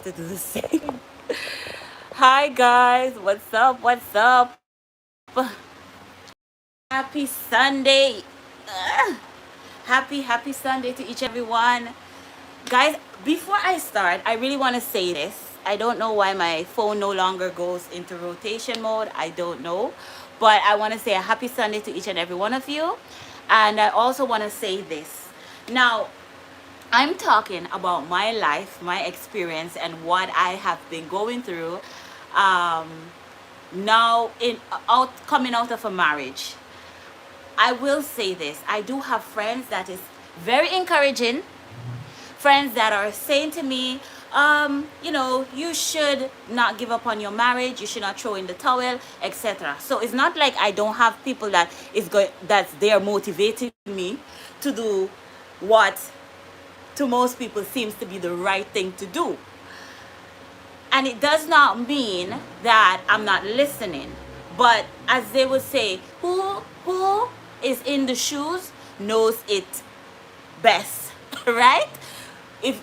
have to do the same. Hi guys, what's up? What's up? Happy Sunday. Ugh. Happy Sunday to each and everyone. Guys, before I start, I really want to say this. I don't know why my phone no longer goes into rotation mode. I don't know. But I want to say a happy Sunday to each and every one of you. And I also want to say this. Now, I'm talking about my life, my experience, and what I have been going through um, now in out coming out of a marriage. I will say this. I do have friends that is very encouraging, friends that are saying to me, you should not give up on your marriage, you should not throw in the towel, etc. So it's not like I don't have people that's there motivating me to do what to most people seems to be the right thing to do. And it does not mean that I'm not listening. But as they would say, who is in the shoes knows it best, right? If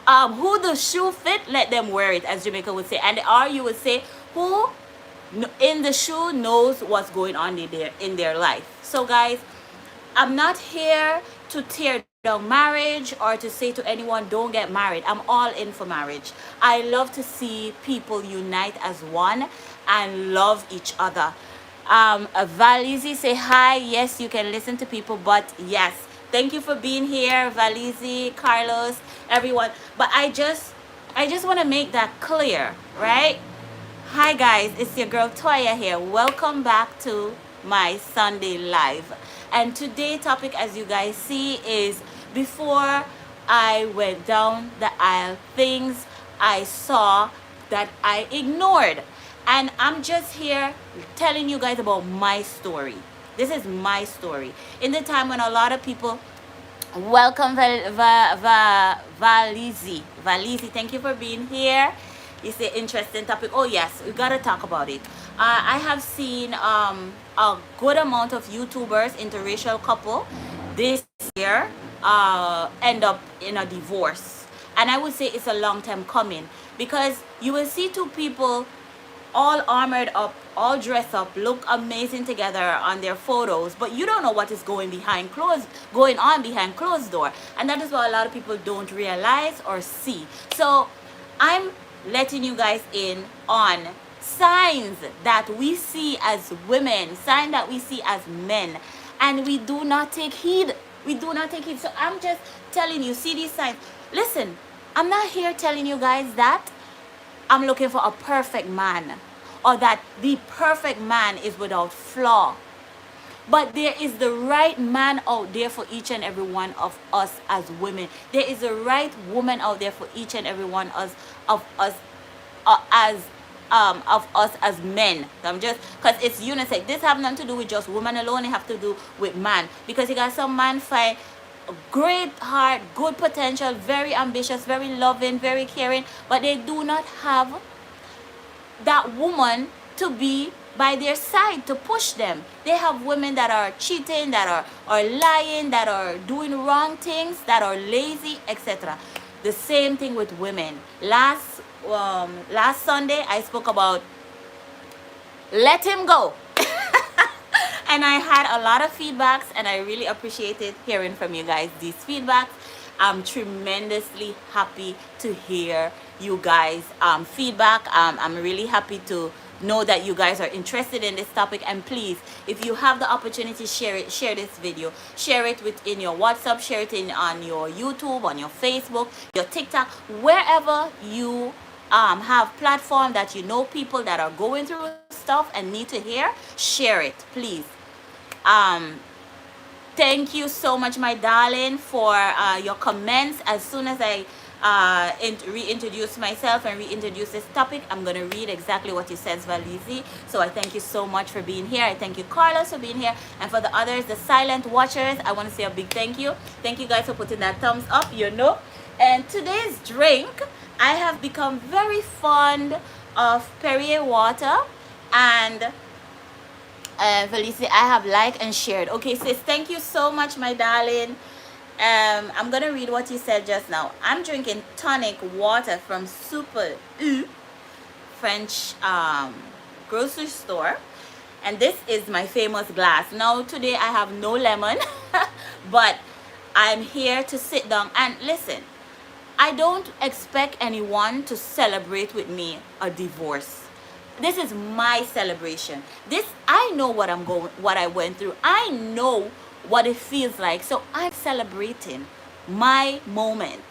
who the shoe fit, let them wear it, as Jamaica would say. And or you would say, who in the shoe knows what's going on in their life. So guys, I'm not here to tear down marriage or to say to anyone don't get married. I'm all in for marriage. I love to see people unite as one and love each other. Valizi say hi. Yes, you can listen to people, but yes, thank you for being here, Valizi, Carlos, everyone. But I just want to make that clear, right? Hi guys, it's your girl Toya here. Welcome back to my Sunday live. And today's topic, as you guys see, is before I went down the aisle, things I saw that I ignored. And I'm just here telling you guys about my story. This is my story. In the time when a lot of people welcome Valizi. Valizi, thank you for being here. It's an interesting topic. Oh yes, we gotta talk about it. I have seen a good amount of YouTubers, interracial couple, this year end up in a divorce, and I would say it's a long time coming because you will see two people all armored up, all dressed up, look amazing together on their photos, but you don't know what is going on behind closed door, and that is what a lot of people don't realize or see. So I'm letting you guys in on signs that we see as women, signs that we see as men, and we do not take heed. We do not take heed. So I'm just telling you, see these signs. Listen, I'm not here telling you guys that I'm looking for a perfect man or that the perfect man is without flaw. But there is the right man out there for each and every one of us as women. There is a right woman out there for each and every one of us of us as men. I'm just because it's unisex. This have nothing to do with just woman alone. It have to do with man, because you got some man find great heart, good potential, very ambitious, very loving, very caring, but they do not have that woman to be by their side to push them. They have women that are cheating, that are lying, that are doing wrong things, that are lazy, etc. The same thing with women. Last Sunday I spoke about let him go. And I had a lot of feedbacks, and I really appreciated hearing from you guys these feedbacks. I'm tremendously happy to hear you guys feedback. I'm really happy to know that you guys are interested in this topic. And please, if you have the opportunity, share this video, share it within your WhatsApp, share it on your YouTube, on your Facebook, your TikTok, wherever you have platform that you know people that are going through stuff and need to hear. Share it, please. Thank you so much, my darling, for your comments. As soon as I reintroduce myself and reintroduce this topic, I'm going to read exactly what you said, Valizi. So I thank you so much for being here. I thank you, Carlos, for being here. And for the others, the silent watchers, I want to say a big thank you. Thank you guys for putting that thumbs up, And today's drink, I have become very fond of Perrier water, and Felicity, I have liked and shared. Okay, sis, thank you so much, my darling. I'm gonna read what you said just now. I'm drinking tonic water from Super U French grocery store, and this is my famous glass. Now today I have no lemon, but I'm here to sit down and listen. I don't expect anyone to celebrate with me a divorce. This is my celebration. This I know what I went through. I know what it feels like. So I'm celebrating my moment.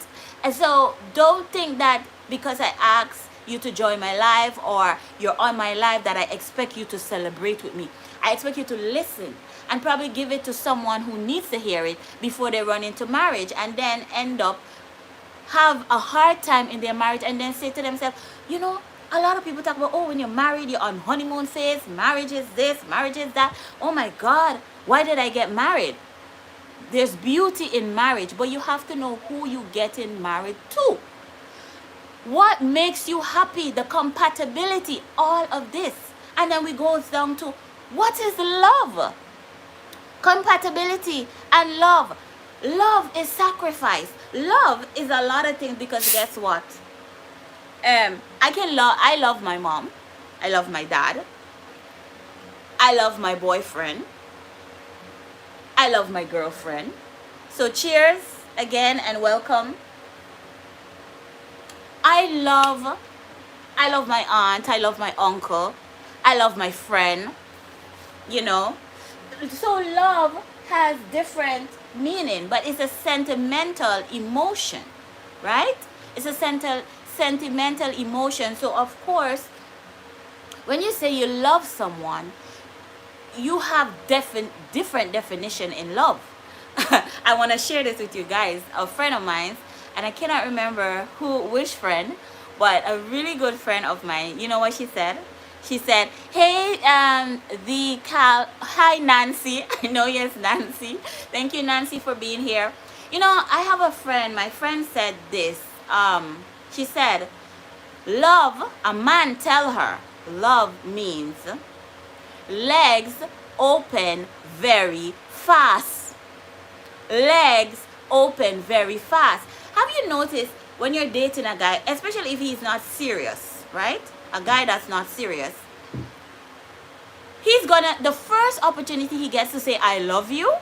And so don't think that because I ask you to join my live or you're on my live that I expect you to celebrate with me. I expect you to listen and probably give it to someone who needs to hear it before they run into marriage and then end up have a hard time in their marriage and then say to themselves, you know, a lot of people talk about, oh, when you're married, you're on honeymoon phase, marriage is this, marriage is that. Oh my God, why did I get married? There's beauty in marriage, but you have to know who you getting married to. What makes you happy, the compatibility, all of this. And then we go down to what is love? Compatibility and love. Love is sacrifice. Love is a lot of things because guess what? I love my mom. I love my dad. I love my boyfriend. I love my girlfriend. So cheers again and welcome. I love my aunt. I love my uncle. I love my friend. You know. So love has different meaning, but it's a sentimental emotion, right? It's a sentimental emotion. So of course, when you say you love someone, you have different definition in love. I want to share this with you guys. A friend of mine, and I cannot remember which friend, but a really good friend of mine, you know what she said? She said, hey, hi, Nancy. I know, yes, Nancy. Thank you, Nancy, for being here. You know, I have a friend. My friend said this. She said, love, a man tell her, love means legs open very fast. Legs open very fast. Have you noticed when you're dating a guy, especially if he's not serious, right? A guy that's not serious, he's gonna, the first opportunity he gets to say I love you,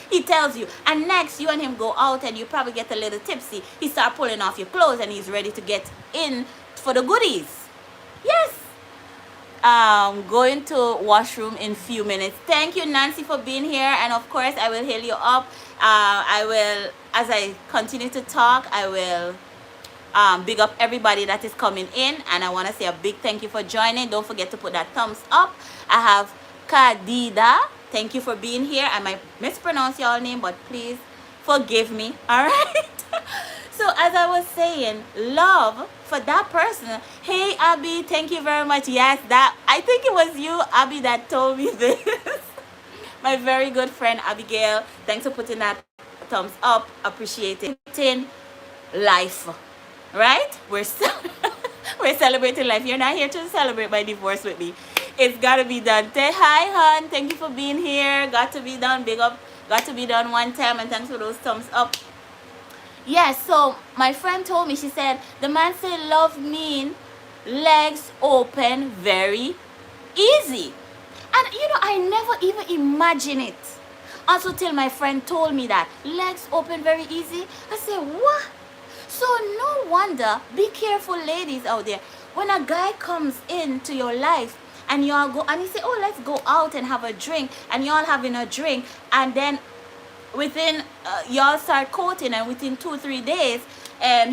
he tells you, and next you and him go out and you probably get a little tipsy, he start pulling off your clothes and he's ready to get in for the goodies. Yes. Going to washroom in few minutes. Thank you, Nancy, for being here, and of course I will hail you up. I will, as I continue to talk, I will big up everybody that is coming in, and I want to say a big thank you for joining. Don't forget to put that thumbs up. I have Kadida, thank you for being here. I might mispronounce your name, but please forgive me. All right. So as I was saying, love for that person. Hey Abby, thank you very much. Yes, that, I think it was you, Abby, that told me this. My very good friend Abigail, thanks for putting that thumbs up. Appreciating life. Right? We're celebrating life. You're not here to celebrate my divorce with me. It's got to be done. Say hi, hon. Thank you for being here. Got to be done. Big up. Got to be done one time. And thanks for those thumbs up. Yes, so my friend told me, she said, the man said love mean legs open very easy. And you know, I never even imagine it. Also till my friend told me that. Legs open very easy. I said, what? So no wonder, be careful ladies out there. When a guy comes into your life and y'all go, and he say, oh, let's go out and have a drink. And y'all having a drink. And then within, y'all start courting, and within 2-3 days,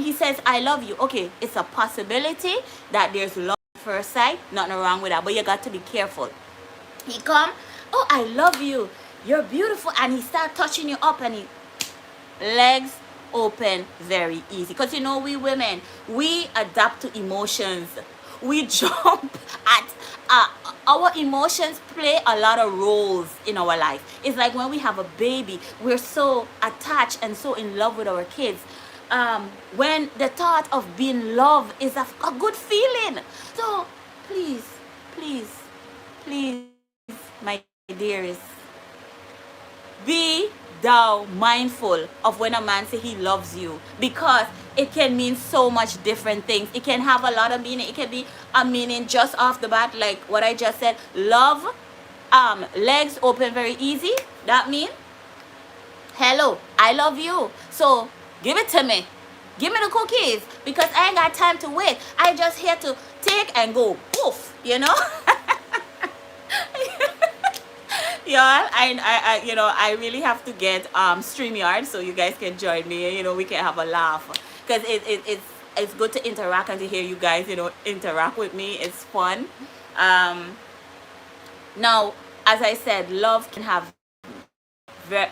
he says, I love you. Okay, it's a possibility that there's love at first sight. Nothing wrong with that, but you got to be careful. He come, oh, I love you. You're beautiful. And he start touching you up, and he, legs open very easy. Because you know, we women, we adapt to emotions. We jump at our emotions play a lot of roles in our life. It's like when we have a baby, we're so attached and so in love with our kids. When the thought of being loved is a good feeling. So please, please, please, my dearest, be thou mindful of when a man say he loves you, because it can mean so much different things. It can have a lot of meaning. It can be a meaning just off the bat, like what I just said. Love, legs open very easy. That means, hello, I love you. So give it to me. Give me the cookies, because I ain't got time to wait. I just here to take and go poof, you know. Yeah, I really have to get StreamYard so you guys can join me. We can have a laugh, because it's good to interact and to hear you guys interact with me. It's fun. Now, as I said, love can have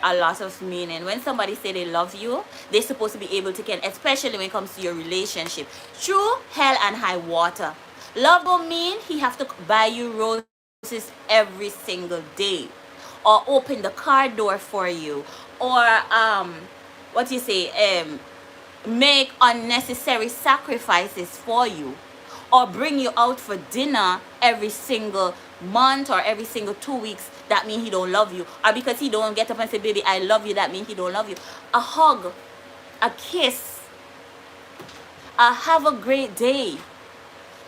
a lot of meaning. When somebody say they love you, they're supposed to be able to can, especially when it comes to your relationship, through hell and high water. Love don't mean he have to buy you roses every single day, or open the car door for you, or what you say, make unnecessary sacrifices for you, or bring you out for dinner every single month or every single 2 weeks. That means he don't love you. Or because he don't get up and say, baby, I love you, that means he don't love you. A hug, a kiss, a have a great day,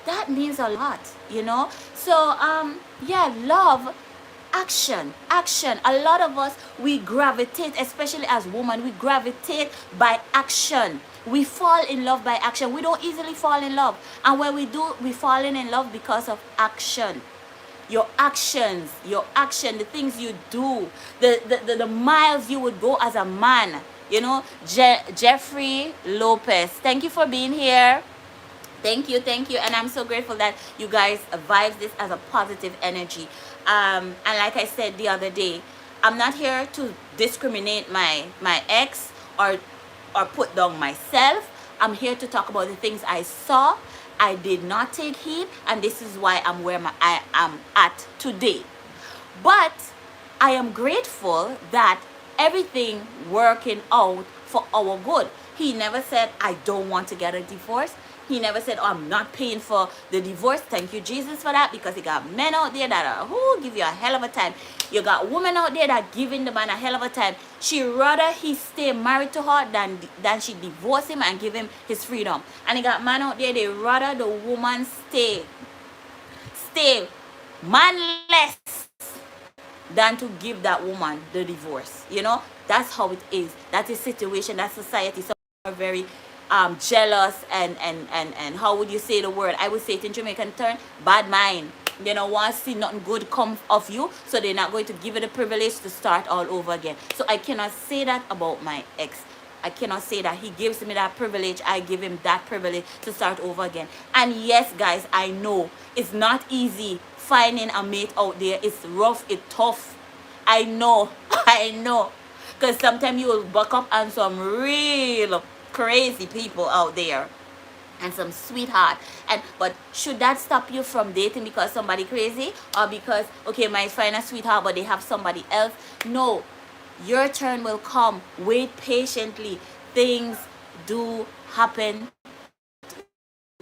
that means a lot. So yeah, love, action. A lot of us, we gravitate, especially as women, we gravitate by action. We fall in love by action. We don't easily fall in love, and when we do, we fall in love because of action. Your actions, the things you do, the miles you would go as a man. Jeffrey Lopez, thank you for being here. Thank you, and I'm so grateful that you guys vibe this as a positive energy. And like I said the other day, I'm not here to discriminate my ex, or put down myself. I'm here to talk about the things I saw. I did not take heed, and this is why I'm where I am at today. But I am grateful that everything working out for our good. He never said, I don't want to get a divorce. He never said, oh, I'm not paying for the divorce. Thank you, Jesus, for that, because he got men out there that are, who give you a hell of a time. You got women out there that giving the man a hell of a time. She rather he stay married to her than she divorce him and give him his freedom. And you got man out there, they rather the woman stay manless than to give that woman the divorce. That's how it is. That is situation, that society. Some are very jealous and how would you say the word? I would say it in Jamaican term, bad mind. Want to see nothing good come of you, so they're not going to give it a privilege to start all over again. So I cannot say that about my ex. I cannot say that. He gives me that privilege, I give him that privilege to start over again. And yes, guys, I know it's not easy finding a mate out there. It's rough, it's tough. I know. Because sometimes you will buck up on some real crazy people out there, and some sweetheart. But should that stop you from dating because somebody crazy, or because, okay, might find a sweetheart but they have somebody else? No, your turn will come. Wait patiently. Things do happen.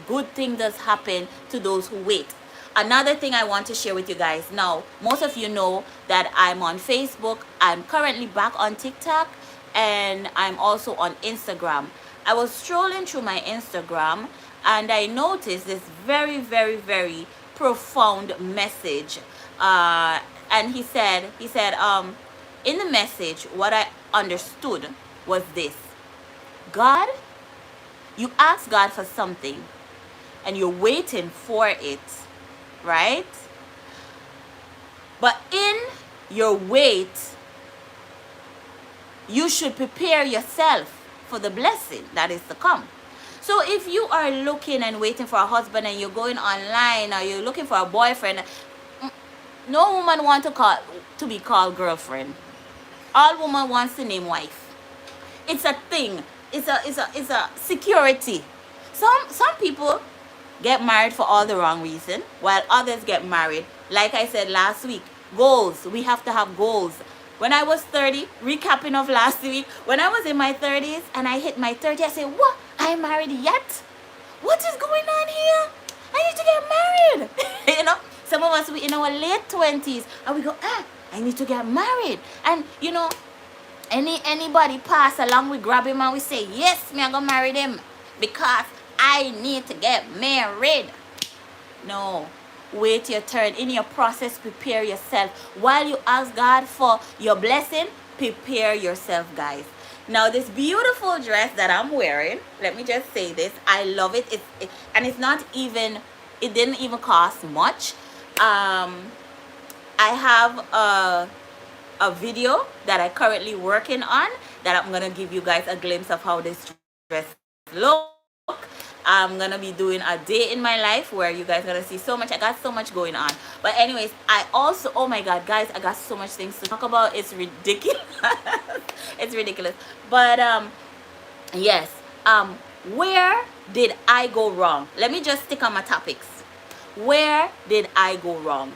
Good thing does happen to those who wait. Another thing I want to share with you guys. Now, most of you know that I'm on Facebook. I'm currently back on TikTok, and I'm also on Instagram. I was strolling through my Instagram, and I noticed this very, very, very profound message. And he said, in the message, what I understood was this: God, you ask God for something, and you're waiting for it, right? But in your wait, you should prepare yourself for the blessing that is to come. So if you are looking and waiting for a husband, and you're going online, or you're looking for a boyfriend, no woman wants to be called girlfriend. All woman wants to name wife. It's a thing. It's a security. Some people get married for all the wrong reason, while others get married, like I said last week, goals. We have to have goals. When I was 30, recapping of last week, when I was in my 30s and I hit my 30, I said, what? I ain't married yet? What is going on here? I need to get married. Some of us, we in our late 20s, and we go, I need to get married. And, Anybody pass along, we grab him and we say, yes, me I gonna marry them because I need to get married. No. Wait your turn. In your process, prepare yourself. While you ask God for your blessing, prepare yourself, guys. Now, this beautiful dress that I'm wearing, let me just say this. I love it. And it's not even, it didn't even cost much. I have a video that I currently working on that I'm gonna give you guys a glimpse of how this dress look. I'm gonna be doing a day in my life where you guys gonna see so much. I got so much going on. But anyways, I also, oh my god, guys, I got so much things to talk about. It's ridiculous. It's ridiculous. But yes, where did I go wrong? Let me just stick on my topics. Where did I go wrong?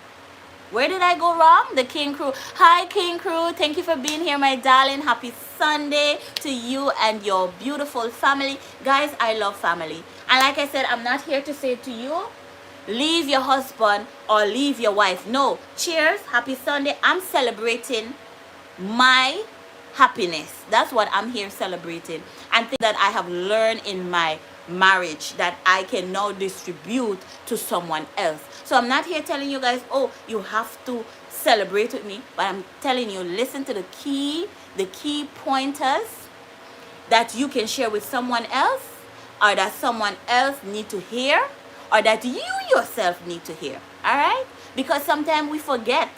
Where did I go wrong? The King Crew. Hi, King Crew. Thank you for being here, my darling. Happy Sunday to you and your beautiful family. Guys, I love family. And like I said, I'm not here to say to you, leave your husband or leave your wife. No. Cheers. Happy Sunday. I'm celebrating my happiness. That's what I'm here celebrating. And things that I have learned in my marriage that I can now distribute to someone else. So I'm not here telling you guys, oh, you have to celebrate with me, but I'm telling you, listen to the key pointers that you can share with someone else, or that someone else need to hear, or that you yourself need to hear. All right? Because sometimes we forget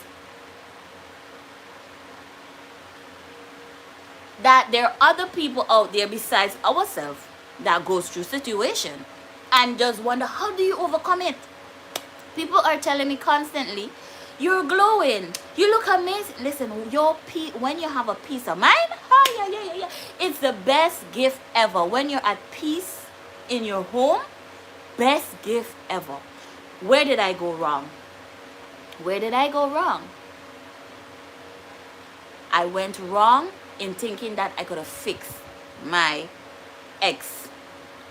that there are other people out there besides ourselves that goes through situation and just wonder, how do you overcome it? People are telling me constantly, you're glowing, you look amazing. Listen, when you have a peace of mind, yeah, it's the best gift ever. When you're at peace in your home, best gift ever. Where did I go wrong? Where did I go wrong? I went wrong in thinking that I could have fixed my ex.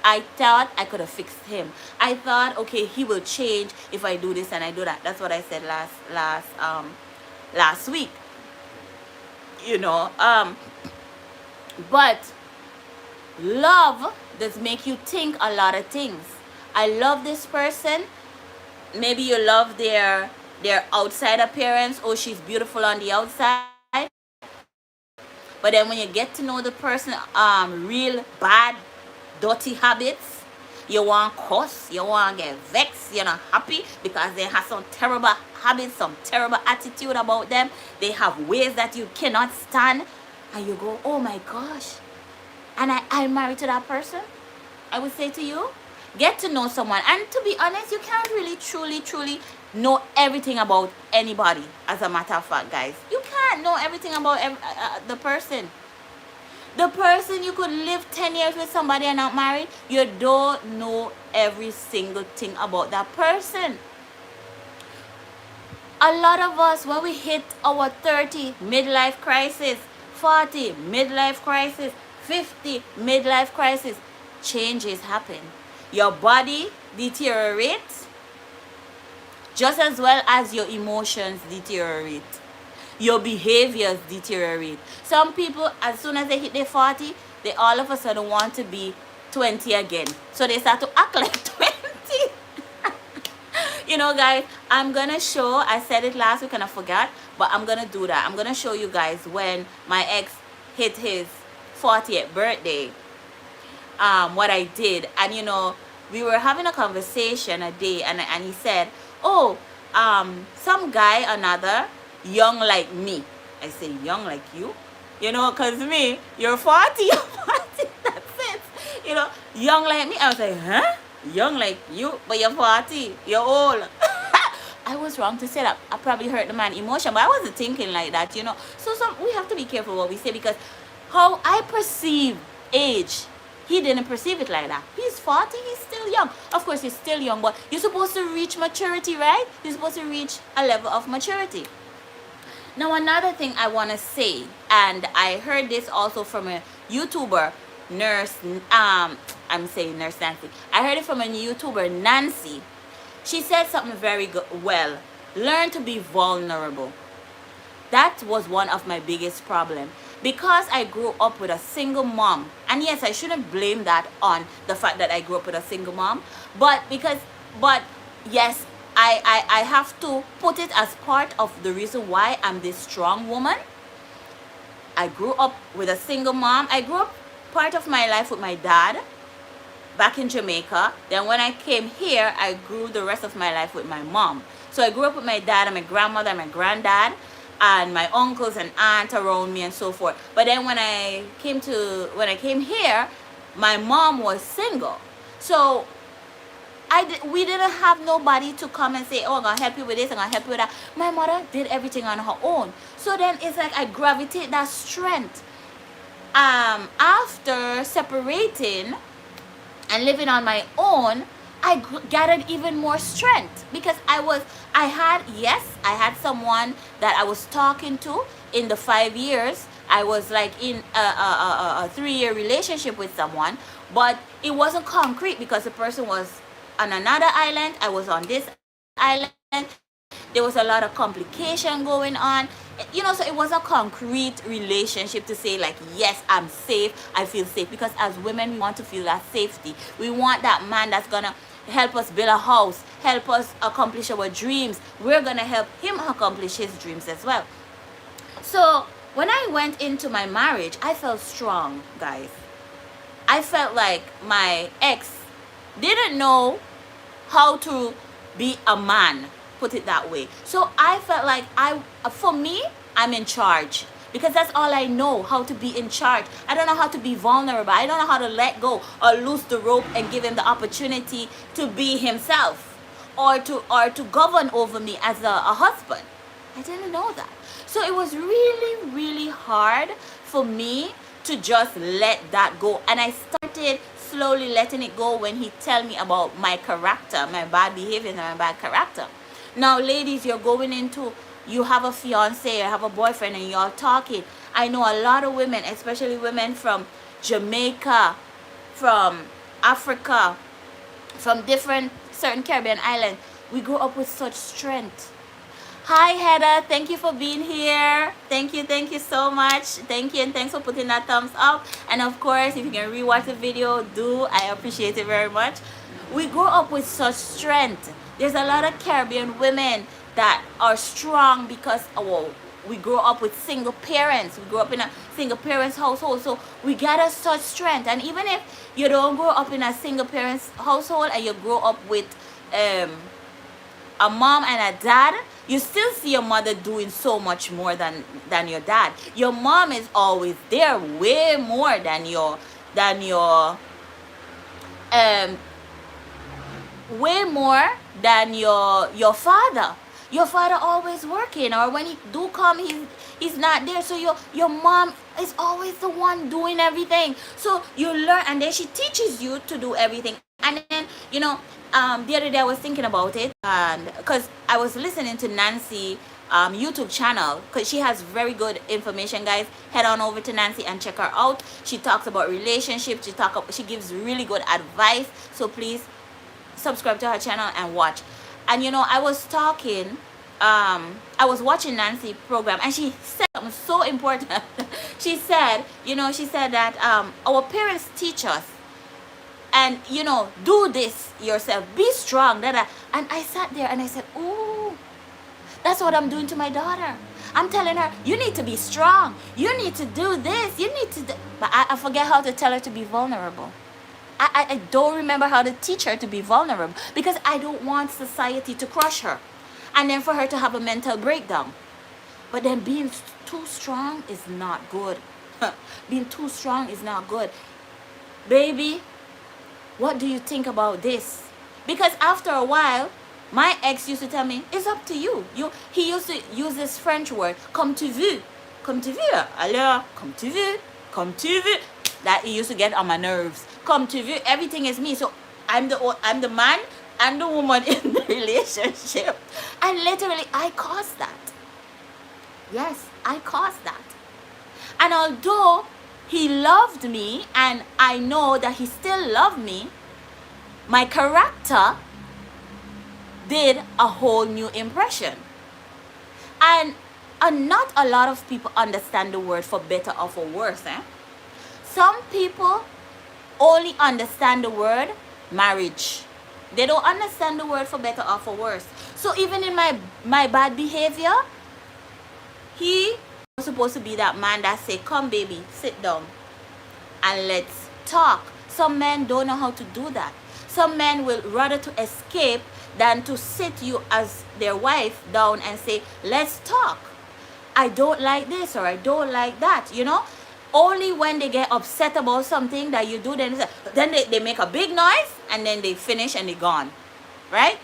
I thought I could have fixed him. I thought, okay, he will change if I do this and I do that. That's what I said last week. You know, but love does make you think a lot of things. I love this person. Maybe you love their outside appearance. Oh, she's beautiful on the outside. But then when you get to know the person, real bad, dirty habits, you want cuss, you want get vexed, you're not happy because they have some terrible habits, some terrible attitude about them. They have ways that you cannot stand, and you go, oh my gosh, and I'm married to that person. I would say to you, get to know someone. And to be honest, you can't really truly know everything about anybody. As a matter of fact, guys, you can't know everything about the person. The person, you could live 10 years with somebody and not married. You don't know every single thing about that person. A lot of us, when we hit our 30, midlife crisis, 40, midlife crisis, 50, midlife crisis, changes happen. Your body deteriorates just as well as your emotions deteriorate. Your behaviors deteriorate. Some people, as soon as they hit their 40, they all of a sudden want to be 20 again. So they start to act like 20. You know, guys, I'm going to show, I said it last week and I forgot, but I'm going to do that. I'm going to show you guys when my ex hit his 40th birthday, what I did. And, you know, we were having a conversation a day, and he said, oh, some guy, another, young like me. I say, young like you? You know, because me, you're 40, you're 40, that's it. You know, young like me. I was like, huh? Young like you, but you're 40, you're old. I was wrong to say that. I probably hurt the man emotion, but I wasn't thinking like that, you know. So we have to be careful what we say, because how I perceive age, he didn't perceive it like that. He's 40, he's still young. Of course, he's still young, but you're supposed to reach maturity, right? You're supposed to reach a level of maturity. Now, another thing I want to say, and I heard this also from a YouTuber, I'm saying Nurse Nancy. I heard it from a YouTuber, Nancy. She said something very good. Well, learn to be vulnerable. That was one of my biggest problems. because I grew up with a single mom, and yes, I shouldn't blame that on the fact that I grew up with a single mom, but yes, I have to put it as part of the reason why I'm this strong woman. I grew up with a single mom. I grew up part of my life with my dad back in Jamaica. Then when I came here, I grew the rest of my life with my mom. So I grew up with my dad and my grandmother and my granddad and my uncles and aunt around me and so forth. But then when I came here, my mom was single. So we didn't have nobody to come and say, oh, I'm going to help you with this, I'm going to help you with that. My mother did everything on her own. So then it's like I gravitate that strength. After separating and living on my own, I gathered even more strength because I had someone that I was talking to in the 5 years. I was like in a 3-year relationship with someone, but it wasn't concrete because the person was on another island, I was on this island. There was a lot of complication going on, so it was a concrete relationship to say like, yes, I'm safe, I feel safe, because as women we want to feel that safety. We want that man that's gonna help us build a house, help us accomplish our dreams. We're gonna help him accomplish his dreams as well. So when I went into my marriage, I felt strong, guys. I felt like my ex didn't know how to be a man, put it that way. So I felt like for me, I'm in charge, because that's all I know, how to be in charge. I don't know how to be vulnerable. I don't know how to let go or loose the rope and give him the opportunity to be himself, or to govern over me as a husband. I didn't know that. So it was really, really hard for me to just let that go. And I started slowly letting it go when he tell me about my character, my bad behavior and my bad character. Now, ladies, you have a fiance, you have a boyfriend, and you're talking. I know a lot of women, especially women from Jamaica, from Africa, from certain Caribbean islands. We grew up with such strength. Hi, Heather. Thank you for being here. Thank you so much. Thank you, and thanks for putting that thumbs up. And of course, if you can rewatch the video, do. I appreciate it very much. We grew up with such strength. There's a lot of Caribbean women that are strong because we grew up with single parents. We grew up in a single parents household, so we gather such strength. And even if you don't grow up in a single parents household and you grow up with a mom and a dad, you still see your mother doing so much more than your dad. Your mom is always there, way more than your way more than your father. Your father always working, or when he do come, he's not there. So your mom is always the one doing everything. So you learn, and then she teaches you to do everything. And then the other day I was thinking about it, and because I was listening to Nancy YouTube channel, because she has very good information, guys. Head on over to Nancy and check her out. She talks about relationships. She gives really good advice. So please subscribe to her channel and watch. And I was watching Nancy program, and she said something so important. She said that our parents teach us, and do this yourself, be strong, and I sat there and I said, ooh, that's what I'm doing to my daughter. I'm telling her, you need to be strong, you need to do this, you need to do. But I forget how to tell her to be vulnerable. I don't remember how to teach her to be vulnerable, because I don't want society to crush her and then for her to have a mental breakdown. But then being too strong is not good. Being too strong is not good. Baby, what do you think about this? Because after a while, my ex used to tell me, it's up to you. He used to use this French word, comme tu veux. Comme tu veux. Alors, comme tu veux. Comme tu veux. That he used to get on my nerves. Come to you, everything is me. So I'm the man and the woman in the relationship. And literally, I caused that. Yes, I caused that. And although he loved me, and I know that he still loved me, my character did a whole new impression. And And not a lot of people understand the word for better or for worse. Some people only understand the word marriage. They don't understand the word for better or for worse. So even in my bad behavior, he was supposed to be that man that say, come baby, sit down and let's talk. Some men don't know how to do that. Some men will rather to escape than to sit you as their wife down and say, let's talk. I don't like this or I don't like that, you know. Only when they get upset about something that you do, then they make a big noise and then they finish and they're gone, right?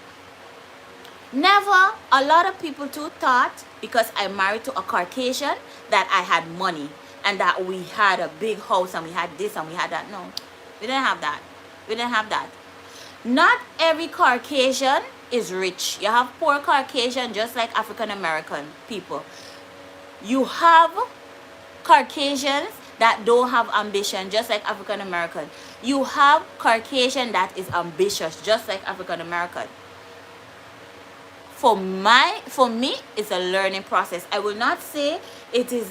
Never, a lot of people too thought because I'm married to a Caucasian that I had money and that we had a big house and we had this and we had that. No, we didn't have that. We didn't have that. Not every Caucasian is rich. You have poor Caucasian just like African American people. You have Caucasians that don't have ambition just like African American. You have Caucasian that is ambitious just like African American. For me, it's a learning process. I will not say it is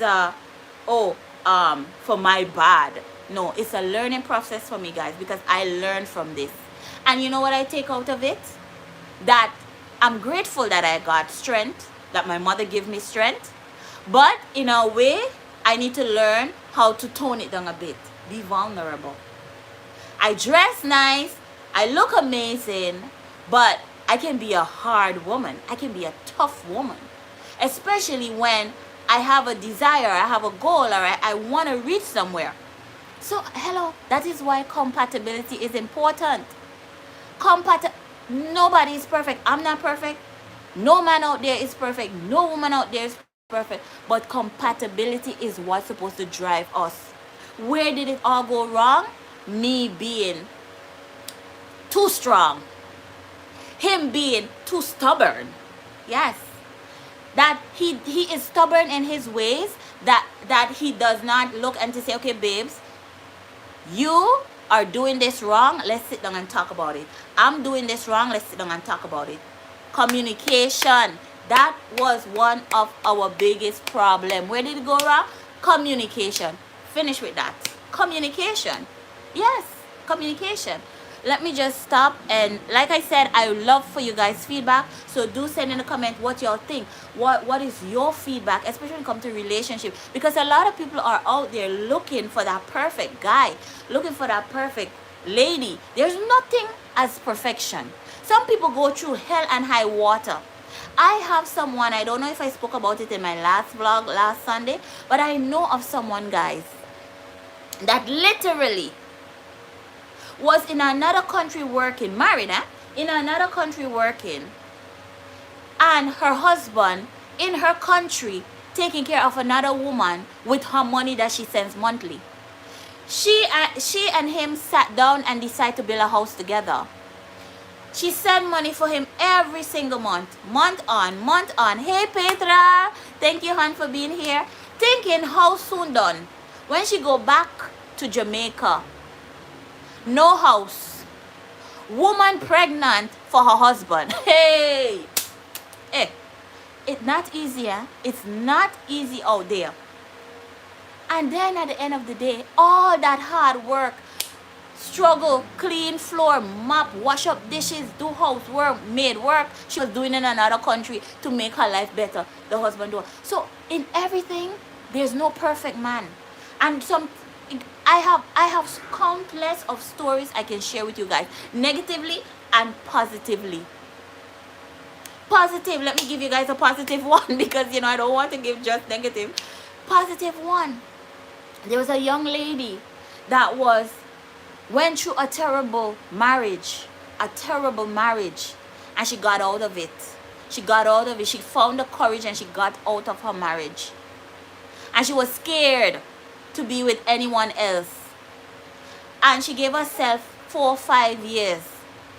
for my bad. No, it's a learning process for me, guys, because I learned from this. And you know what I take out of it? That I'm grateful that I got strength, that my mother gave me strength. But in a way, I need to learn how to tone it down a bit. Be vulnerable. I dress nice, I look amazing, but I can be a hard woman. I can be a tough woman. Especially when I have a desire, I have a goal, or I want to reach somewhere. So, hello, that is why compatibility is important. Nobody is perfect. I'm not perfect. No man out there is perfect. No woman out there is perfect. But compatibility is what's supposed to drive us. Where did it all go wrong? Me being too strong. Him being too stubborn. Yes. That he is stubborn in his ways, that he does not look and to say, okay, babes, you are doing this wrong, let's sit down and talk about it. I'm doing this wrong, let's sit down and talk about it. Communication. That was one of our biggest problem. Where did it go wrong? Communication. Finish with that. Communication. Yes, communication. Let me just stop, and like I said, I would love for you guys feedback, so do send in a comment what y'all think. What is your feedback, especially when it comes to relationship, because a lot of people are out there looking for that perfect guy, looking for that perfect lady. There's nothing as perfection. Some people go through hell and high water. I have someone, I don't know if I spoke about it in my last vlog last Sunday, but I know of someone, guys, that literally was in another country working, married, in another country working, and her husband in her country taking care of another woman with her money that she sends monthly. She and him sat down and decided to build a house together. She sent money for him every single month, month on, month on. Hey Petra, thank you, hon, for being here. Thinking how soon done. When she go back to Jamaica, no house, woman pregnant for her husband. Hey, it's not easy. It's not easy out there. And then at the end of the day, all that hard work, struggle, clean floor, mop, wash up dishes, do housework, maid work, she was doing in another country to make her life better. The husband do. So in everything, there's no perfect man. And I have countless of stories I can share with you guys, negatively and positively. Positive, let me give you guys a positive one, because I don't want to give just negative. Positive one. There was a young lady that went through a terrible marriage, and she got out of it. She found the courage and she got out of her marriage. And she was scared to be with anyone else. And she gave herself 4 or 5 years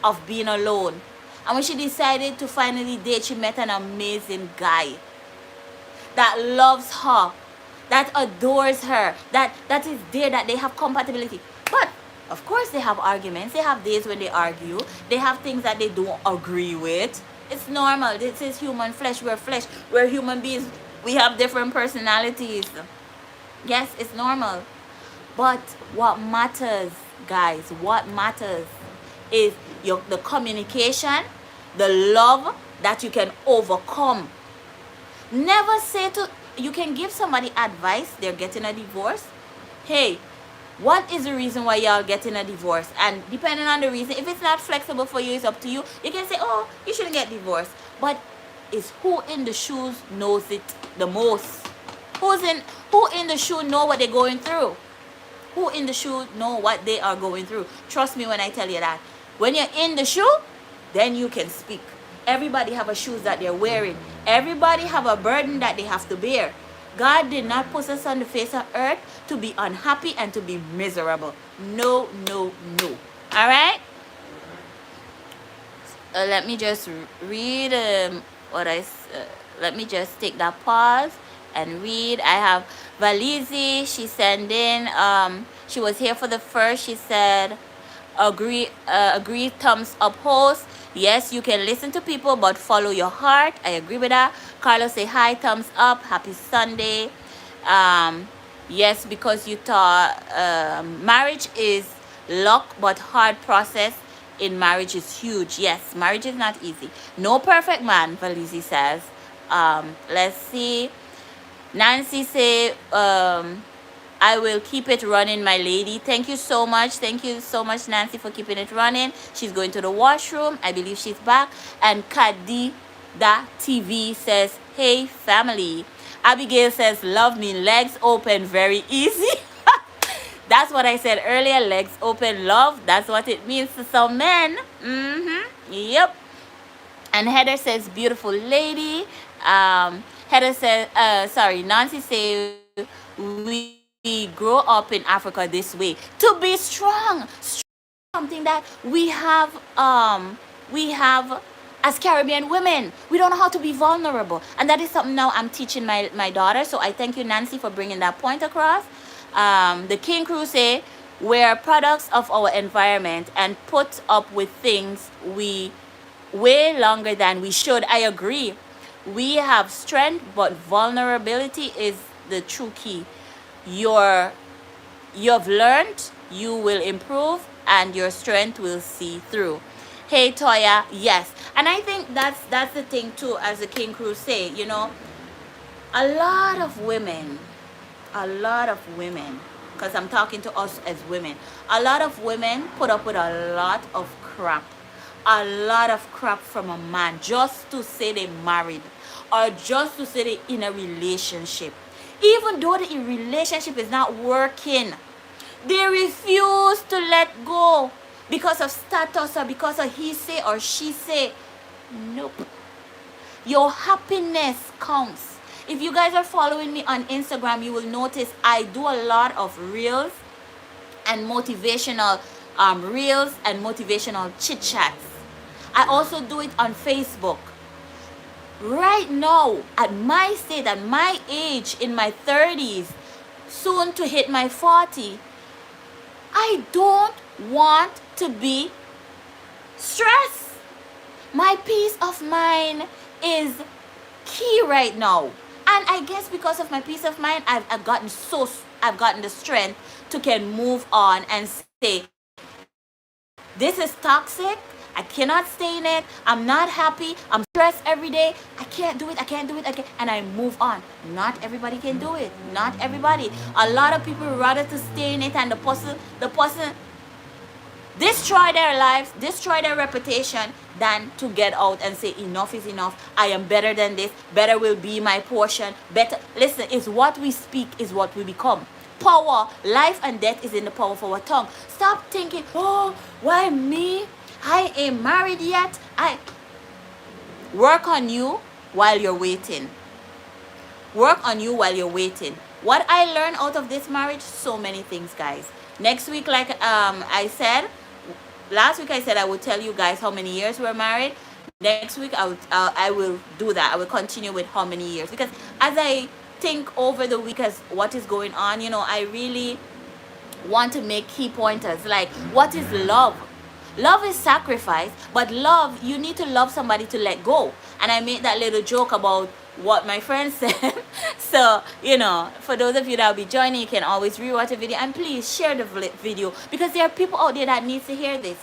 of being alone. And when she decided to finally date, she met an amazing guy that loves her, that adores her, that is there, that they have compatibility. But of course they have arguments. They have days when they argue. They have things that they don't agree with. It's normal. This is human flesh. We're flesh. We're human beings. We have different personalities. Yes, it's normal. But what matters, guys, what matters is the communication, the love that you can overcome. Never say to, you can give somebody advice, they're getting a divorce. Hey, what is the reason why y'all getting a divorce? And depending on the reason, if it's not flexible for you, it's up to you. You can say, oh, you shouldn't get divorced. But it's who in the shoes knows it the most. Who in the shoe know what they're going through? Who in the shoe know what they are going through? Trust me when I tell you that. When you're in the shoe, then you can speak. Everybody have a shoes that they're wearing. Everybody have a burden that they have to bear. God did not put us on the face of earth to be unhappy and to be miserable. No, no, no. All right? Let me just read let me just take that pause and read. I have Valizi. She sent in. She was here for the first. She said, agree, thumbs up, host. Yes, you can listen to people, but follow your heart. I agree with that. Carlos say hi, thumbs up. Happy Sunday. Yes, because you thought marriage is luck, but hard process in marriage is huge. Yes, marriage is not easy. No perfect man, Valizi says. Let's see. Nancy say, I will keep it running, my lady. Thank you so much. Thank you so much, Nancy, for keeping it running. She's going to the washroom. I believe she's back. And Kadi Da TV says, hey, family. Abigail says, love me, legs open, very easy. That's what I said earlier, legs open, love. That's what it means to some men. Yep. And Heather says, beautiful lady. Heather says, Nancy says, we grow up in Africa this way. To be strong. Something that we have as Caribbean women. We don't know how to be vulnerable. And that is something now I'm teaching my daughter. So I thank you, Nancy, for bringing that point across. The King Crew say, we're products of our environment and put up with things we way longer than we should. I agree. We have strength, but vulnerability is the true key. You've learned, you will improve, and your strength will see through. Hey, Toya, yes. And I think that's the thing too, as the King Crew say, you know, a lot of women, because I'm talking to us as women, a lot of women put up with a lot of crap from a man just to say they married or just to say they in a relationship. Even though the relationship is not working, they refuse to let go because of status or because of he say or she say. Nope. Your happiness counts. If you guys are following me on Instagram, you will notice I do a lot of reels and motivational reels and motivational chit chats. I also do it on Facebook. Right now, at my state, at my age, in my 30s, soon to hit my 40, I don't want to be stressed. My peace of mind is key right now. And I guess because of my peace of mind, I've gotten the strength to can move on and say, this is toxic. I cannot stay in it. I'm not happy. I'm stressed every day. I can't do it. And I move on. Not everybody can do it. Not everybody. A lot of people rather to stay in it and the person destroy their lives, destroy their reputation than to get out and say enough is enough. I am better than this. Better will be my portion. Better. Listen, it's what we speak is what we become. Power, life and death is in the power of our tongue. Stop thinking, oh, why me? I ain't married yet. I work on you while you're waiting. Work on you while you're waiting. What I learned out of this marriage, so many things, guys. Next week, like last week I said I would tell you guys how many years we're married. Next week I will do that. I will continue with how many years, because as I think over the week as what is going on, you know, I really want to make key pointers like what is love. Love is sacrifice, but love, you need to love somebody to let go. And I made that little joke about what my friend said. So, for those of you that will be joining, you can always rewatch a video, and please share the video, because there are people out there that need to hear this.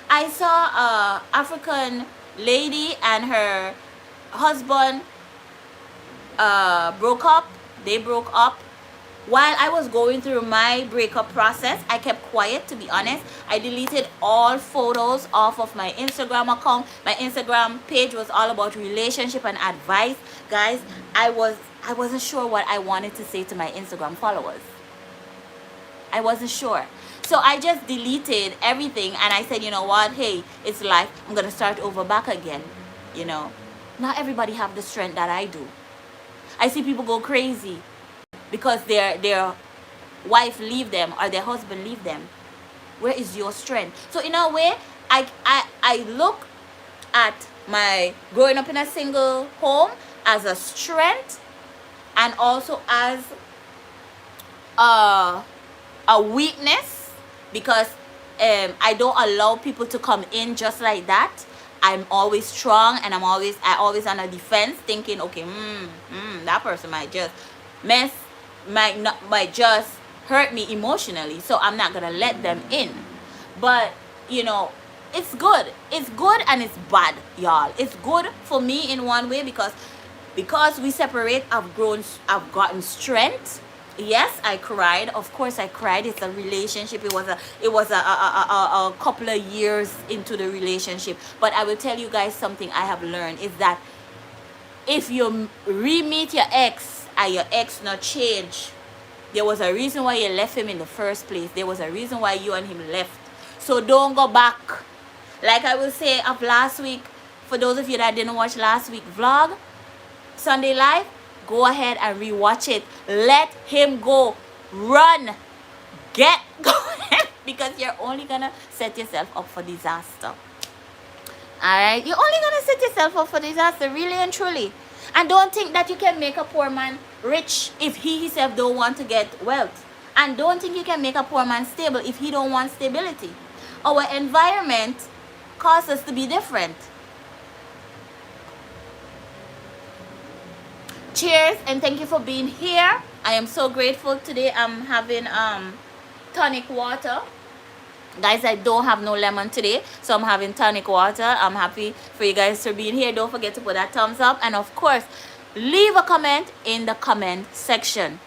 I saw a African lady and her husband broke up. They broke up. While I was going through my breakup process, I kept quiet, to be honest. I deleted all photos off of my Instagram account. My Instagram page was all about relationship and advice. Guys, I wasn't sure what I wanted to say to my Instagram followers. I wasn't sure. So I just deleted everything, and I said, you know what? Hey, it's life. I'm going to start over back again. Not everybody have the strength that I do. I see people go crazy because their wife leave them or their husband leave them. Where is your strength? So in a way, I look at my growing up in a single home as a strength, and also as a weakness, because I don't allow people to come in just like that. I'm always strong, and I always on a defense, thinking, okay, that person might just might just hurt me emotionally, so I'm not gonna let them in. But it's good. It's good and it's bad, y'all. It's good for me in one way, because we separate, I've gotten strength. Yes, I cried. Of course, I cried. It's a relationship. It was a couple of years into the relationship. But I will tell you guys something I have learned is that if you re-meet your ex and your ex not change, there was a reason why you left him in the first place. There was a reason why you and him left. So don't go back. Like I will say of last week, for those of you that didn't watch last week vlog, Sunday Live, go ahead and rewatch it. Let him go. Run. Get going. Because you're only gonna set yourself up for disaster. Alright? You're only gonna set yourself up for disaster, really and truly. And don't think that you can make a poor man rich if he himself don't want to get wealth. And don't think you can make a poor man stable if he don't want stability. Our environment causes us to be different. Cheers, and thank you for being here. I am so grateful. Today I'm having tonic water. Guys, I don't have no lemon today, so I'm having tonic water. I'm happy for you guys for being here. Don't forget to put that thumbs up, and of course, leave a comment in the comment section.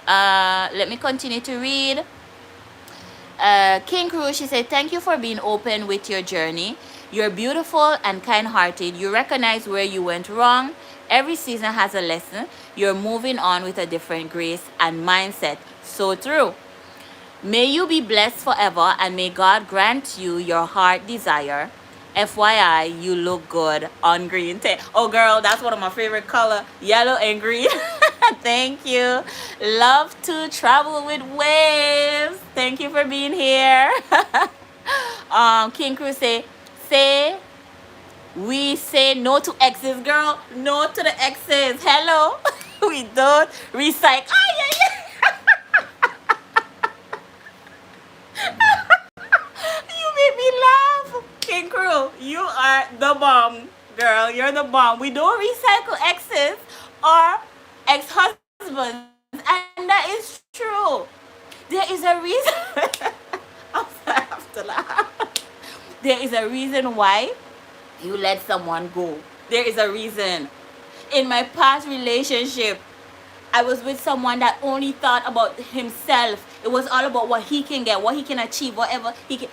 Let me continue to read. King Cruz, she said, thank you for being open with your journey. You're beautiful and kind-hearted. You recognize where you went wrong. Every season has a lesson. You're moving on with a different grace and mindset. So true. May you be blessed forever, and may God grant you your heart desire. FYI, you look good on green. Oh girl, that's one of my favorite color, yellow and green. Thank you. Love to travel with waves. Thank you for being here. King Cruz say we say no to exes, girl. No to the exes. Hello. We don't recycle. Ah, yeah, yeah. You make me laugh. King Crew, you are the bomb, girl. You're the bomb. We don't recycle exes or ex-husbands. And that is true. There is a reason. I have to laugh. There is a reason why you let someone go. There is a reason. In my past relationship, I was with someone that only thought about himself. It was all about what he can get, what he can achieve, whatever he can.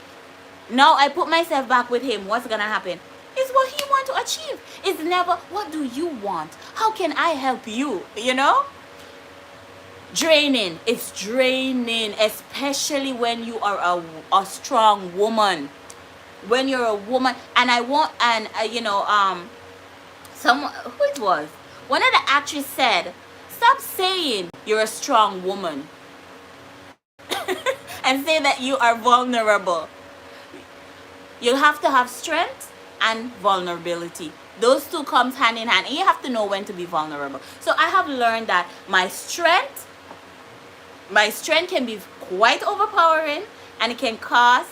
Now I put myself back with him. What's gonna happen? It's what he wants to achieve. It's never, what do you want? How can I help you? Draining. It's draining, especially when you are a strong woman. When you're a woman, and I want, and someone, who it was, one of the actresses said, stop saying you're a strong woman and say that you are vulnerable. You have to have strength and vulnerability. Those two comes hand in hand, and you have to know when to be vulnerable. So I have learned that my strength can be quite overpowering, and it can cause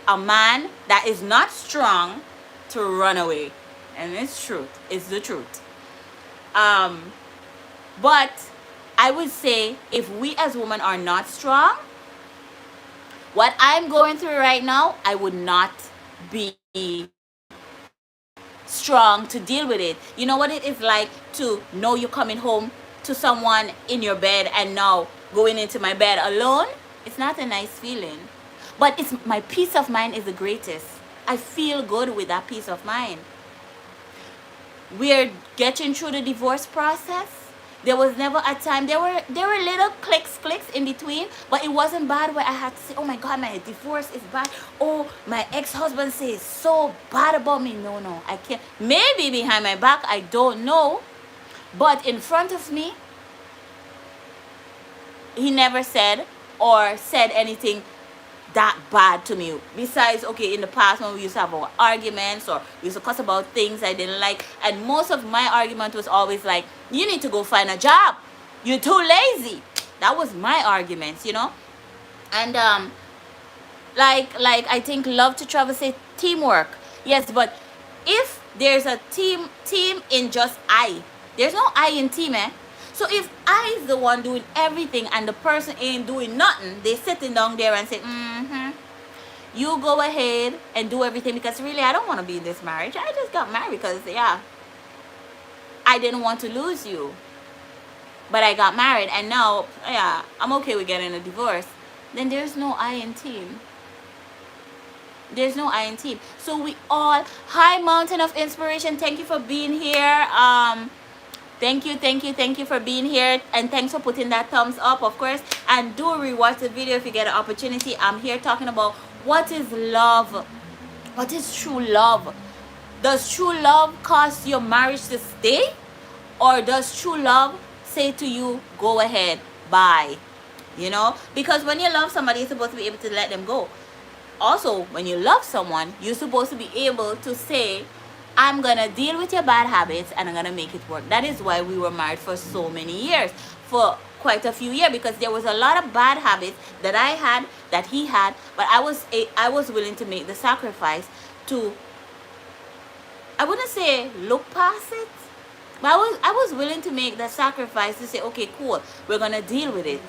a man that is not strong to run away. And it's truth. It's the truth. Um, but I would say if we as women are not strong, what I'm going through right now, I would not be strong to deal with it. You know what it is like to know you're coming home to someone in your bed and now going into my bed alone? It's not a nice feeling. But it's my peace of mind is the greatest. I feel good with that peace of mind. We're getting through the divorce process. There was never a time, there were little clicks in between, but it wasn't bad where I had to say, oh my God, my divorce is bad. Oh, my ex-husband says so bad about me. No, I can't. Maybe behind my back, I don't know. But in front of me, he never said or said anything that bad to me. Besides, okay, in the past when we used to have our arguments or we used to cuss about things I didn't like, and most of my argument was always like, you need to go find a job, you're too lazy. That was my arguments, you know. And like I think Love to Travel say teamwork. Yes, but if there's a team in just I, there's no I in team, eh? So if I is the one doing everything and the person ain't doing nothing, they sitting down there and say, you go ahead and do everything, because really I don't want to be in this marriage. I just got married because, yeah, I didn't want to lose you. But I got married and now, yeah, I'm okay with getting a divorce. Then there's no I in team. There's no I in team. So we all, hi Mountain of Inspiration, thank you for being here. Thank you for being here, and thanks for putting that thumbs up, of course. And do rewatch the video if you get an opportunity. I'm here talking about what is love, what is true love. Does true love cause your marriage to stay, or does true love say to you, go ahead, bye? You know, because when you love somebody, you're supposed to be able to let them go. Also, when you love someone, you're supposed to be able to say, I'm going to deal with your bad habits and I'm going to make it work. That is why we were married for so many years, for quite a few years, because there was a lot of bad habits that I had, that he had, but I was willing to make the sacrifice to, I wouldn't say look past it, but I was willing to make the sacrifice to say, okay, cool, we're going to deal with it,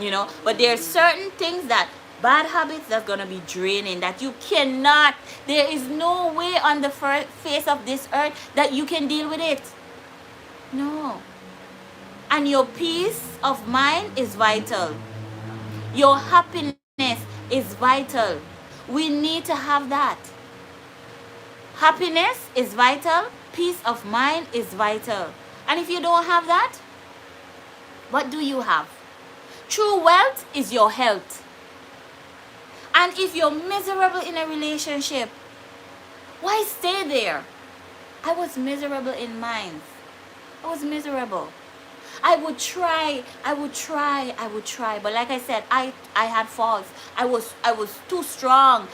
you know. But there are certain things that, bad habits, that's going to be draining, that you cannot, there is no way on the face of this earth that you can deal with it. No. And your peace of mind is vital. Your happiness is vital. We need to have that. Happiness is vital. Peace of mind is vital. And if you don't have that, what do you have? True wealth is your health. And if you're miserable in a relationship, why stay there? I was miserable in mine. I was miserable. I would try. But like I said, I had faults. I was too strong.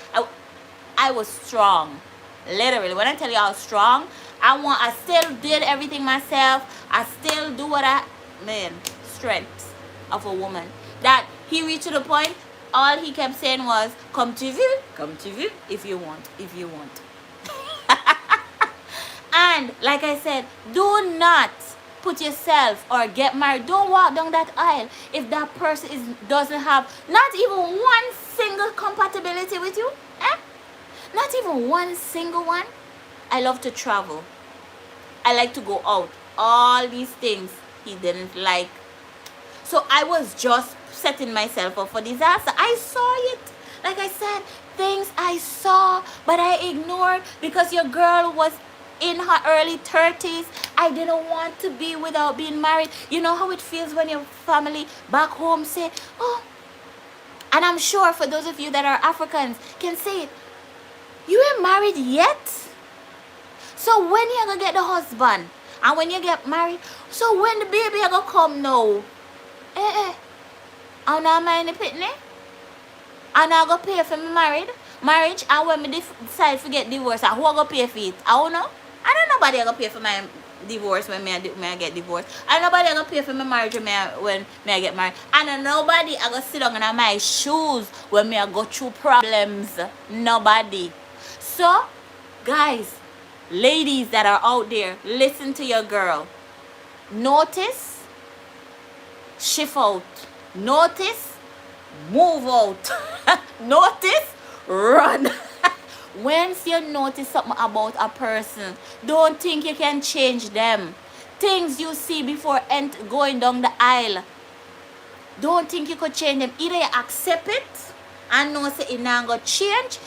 I was strong. Literally, when I tell you I was strong, I still did everything myself. I still do strength of a woman. That he reached to the point, all he kept saying was, come to view, if you want. And like I said, do not put yourself or get married. Don't walk down that aisle if that person doesn't have not even one single compatibility with you. Not even one single one. I love to travel. I like to go out. All these things he didn't like. So I was just setting myself up for disaster. I saw it. Like I said, things I saw, but I ignored because your girl was in her early 30s. I didn't want to be without being married. You know how it feels when your family back home say, oh, and I'm sure for those of you that are Africans can say it, you ain't married yet? So when you gonna get the husband? And when you get married? So when the baby gonna come now? I'm not mind the pitney. I'm not gonna pay for my marriage. And when me decide to get divorced, who gonna pay for it? I don't know. I don't know nobody gonna pay for my divorce when I get divorced. And nobody gonna pay for my marriage when I get married. And nobody gonna sit down in my shoes when I go through problems. Nobody. So, guys, ladies that are out there, listen to your girl. Notice, shift out. Notice, move out. Notice, run. Once you notice something about a person, don't think you can change them. Things you see before going down the aisle, don't think you could change them. Either you accept it and know say it not going to change,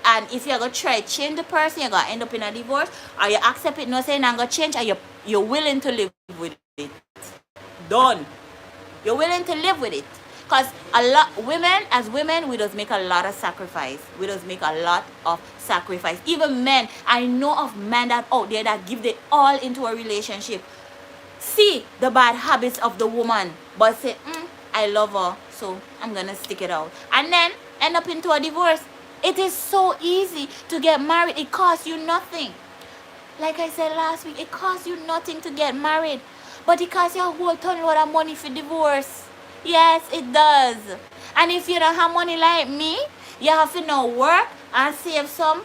and if you're going to try to change the person, you're going to end up in a divorce, or you accept it, no say it not going to change, and you're willing to live with it. Done. You're willing to live with it. Because as women, we just make a lot of sacrifice. We just make a lot of sacrifice. Even men, I know of men that out there that give their all into a relationship. See the bad habits of the woman, but say, I love her, so I'm going to stick it out. And then end up into a divorce. It is so easy to get married. It costs you nothing. Like I said last week, it costs you nothing to get married. But it costs you a whole ton load of money for divorce. Yes, it does. And if you don't have money like me, you have to now work and save some.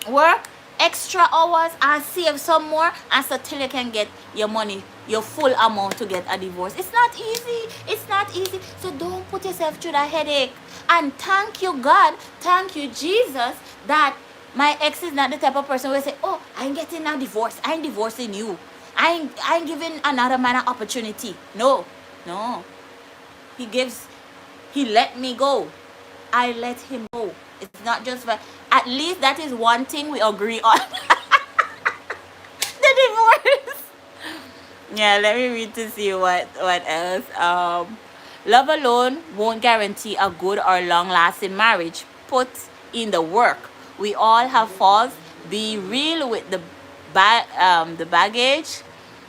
Work extra hours and save some more, and so till you can get your money, your full amount to get a divorce. It's not easy. It's not easy. So don't put yourself through that headache. And thank you, God. Thank you, Jesus, that my ex is not the type of person who will say, oh, I ain't getting a divorce. I ain't divorcing you. I ain't giving another man an opportunity. No. He let me go. I let him go. It's not just for, at least that is one thing we agree on. The divorce. Yeah, let me read to see what else. Love alone won't guarantee a good or long-lasting marriage. Put in the work. We all have faults. Be real with the baggage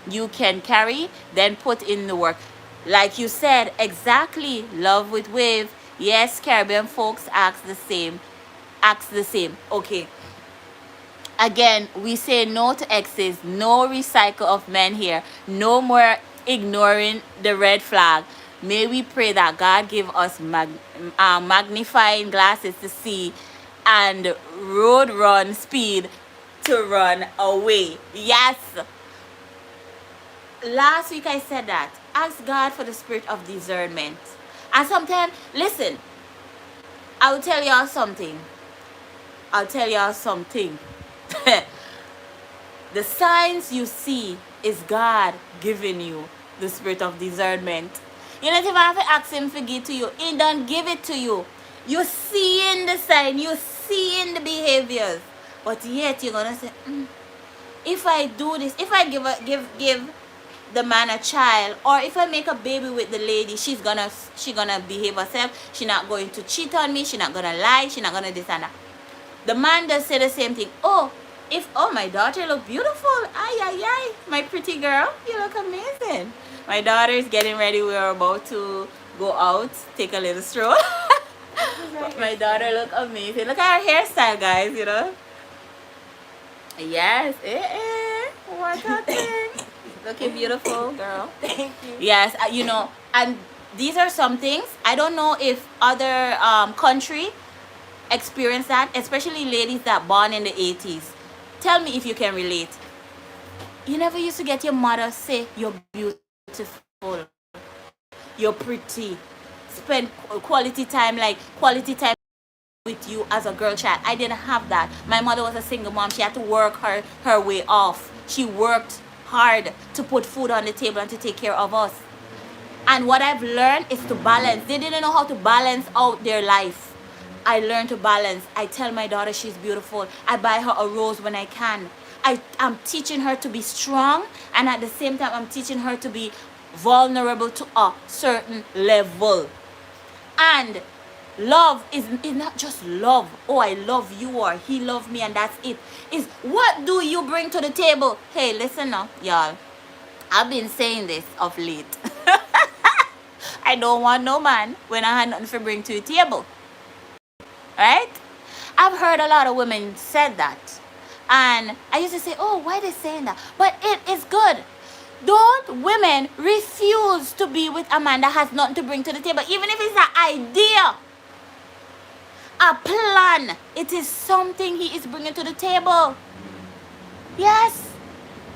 you can carry, then put in the work. Like you said, exactly. Love with wave. Yes, Caribbean folks act the same. Okay. Again, we say no to exes. No recycle of men here. No more ignoring the red flag. May we pray that God give us magnifying glasses to see and road run speed to run away. Yes. Last week I said that. Ask God for the spirit of discernment. And sometimes, listen, I'll tell y'all something. The signs you see is God giving you the spirit of discernment. You don't even have to ask him to give to you. He don't give it to you. You see in the sign, you see in the behaviors. But yet you're gonna say, if I do this, if I give the man a child, or if I make a baby with the lady, she gonna behave herself. She's not going to cheat on me. She's not gonna lie. She's not gonna this and that. The man does say the same thing. Oh, my daughter look beautiful. Ay, my pretty girl, you look amazing. My daughter is getting ready. We're about to go out, take a little stroll. My daughter look amazing. Look at her hairstyle, guys. You know. Yes. What a thing. Looking beautiful, girl. Thank you. Yes, and these are some things. I don't know if other country experience that, especially ladies that born in the 80s. Tell me if you can relate. You never used to get your mother say, you're beautiful, you're pretty. Spend quality time with you as a girl child. I didn't have that. My mother was a single mom. She had to work her way off. She worked hard to put food on the table and to take care of us. And what I've learned is to balance. They didn't know how to balance out their life. I learned to balance. I tell my daughter she's beautiful. I buy her a rose when I can. I'm teaching her to be strong, and at the same time I'm teaching her to be vulnerable to a certain level. And love is not just love. Oh, I love you, or he loved me and that's it. Is what do you bring to the table? Hey, listen now, y'all. I've been saying this of late. I don't want no man when I had nothing to bring to the table. Right? I've heard a lot of women said that. And I used to say, oh, why are they saying that? But it is good. Don't women refuse to be with a man that has nothing to bring to the table, even if it's an idea, a plan. It is something he is bringing to the table. Yes.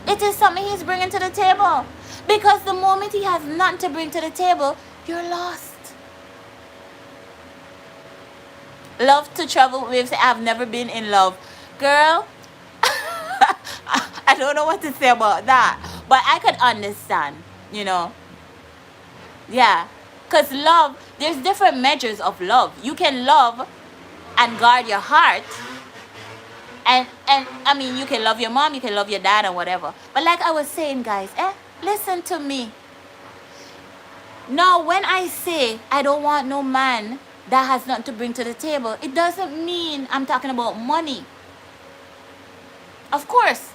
It is something he's bringing to the table. Because the moment he has nothing to bring to the table, you're lost. Love to travel with, I've never been in love. Girl, I don't know what to say about that. But I could understand, you know. Yeah. Because love, there's different measures of love. You can love and guard your heart. And I mean, you can love your mom, you can love your dad and whatever. But like I was saying, guys, listen to me. Now, when I say I don't want no man that has nothing to bring to the table, it doesn't mean I'm talking about money. Of course,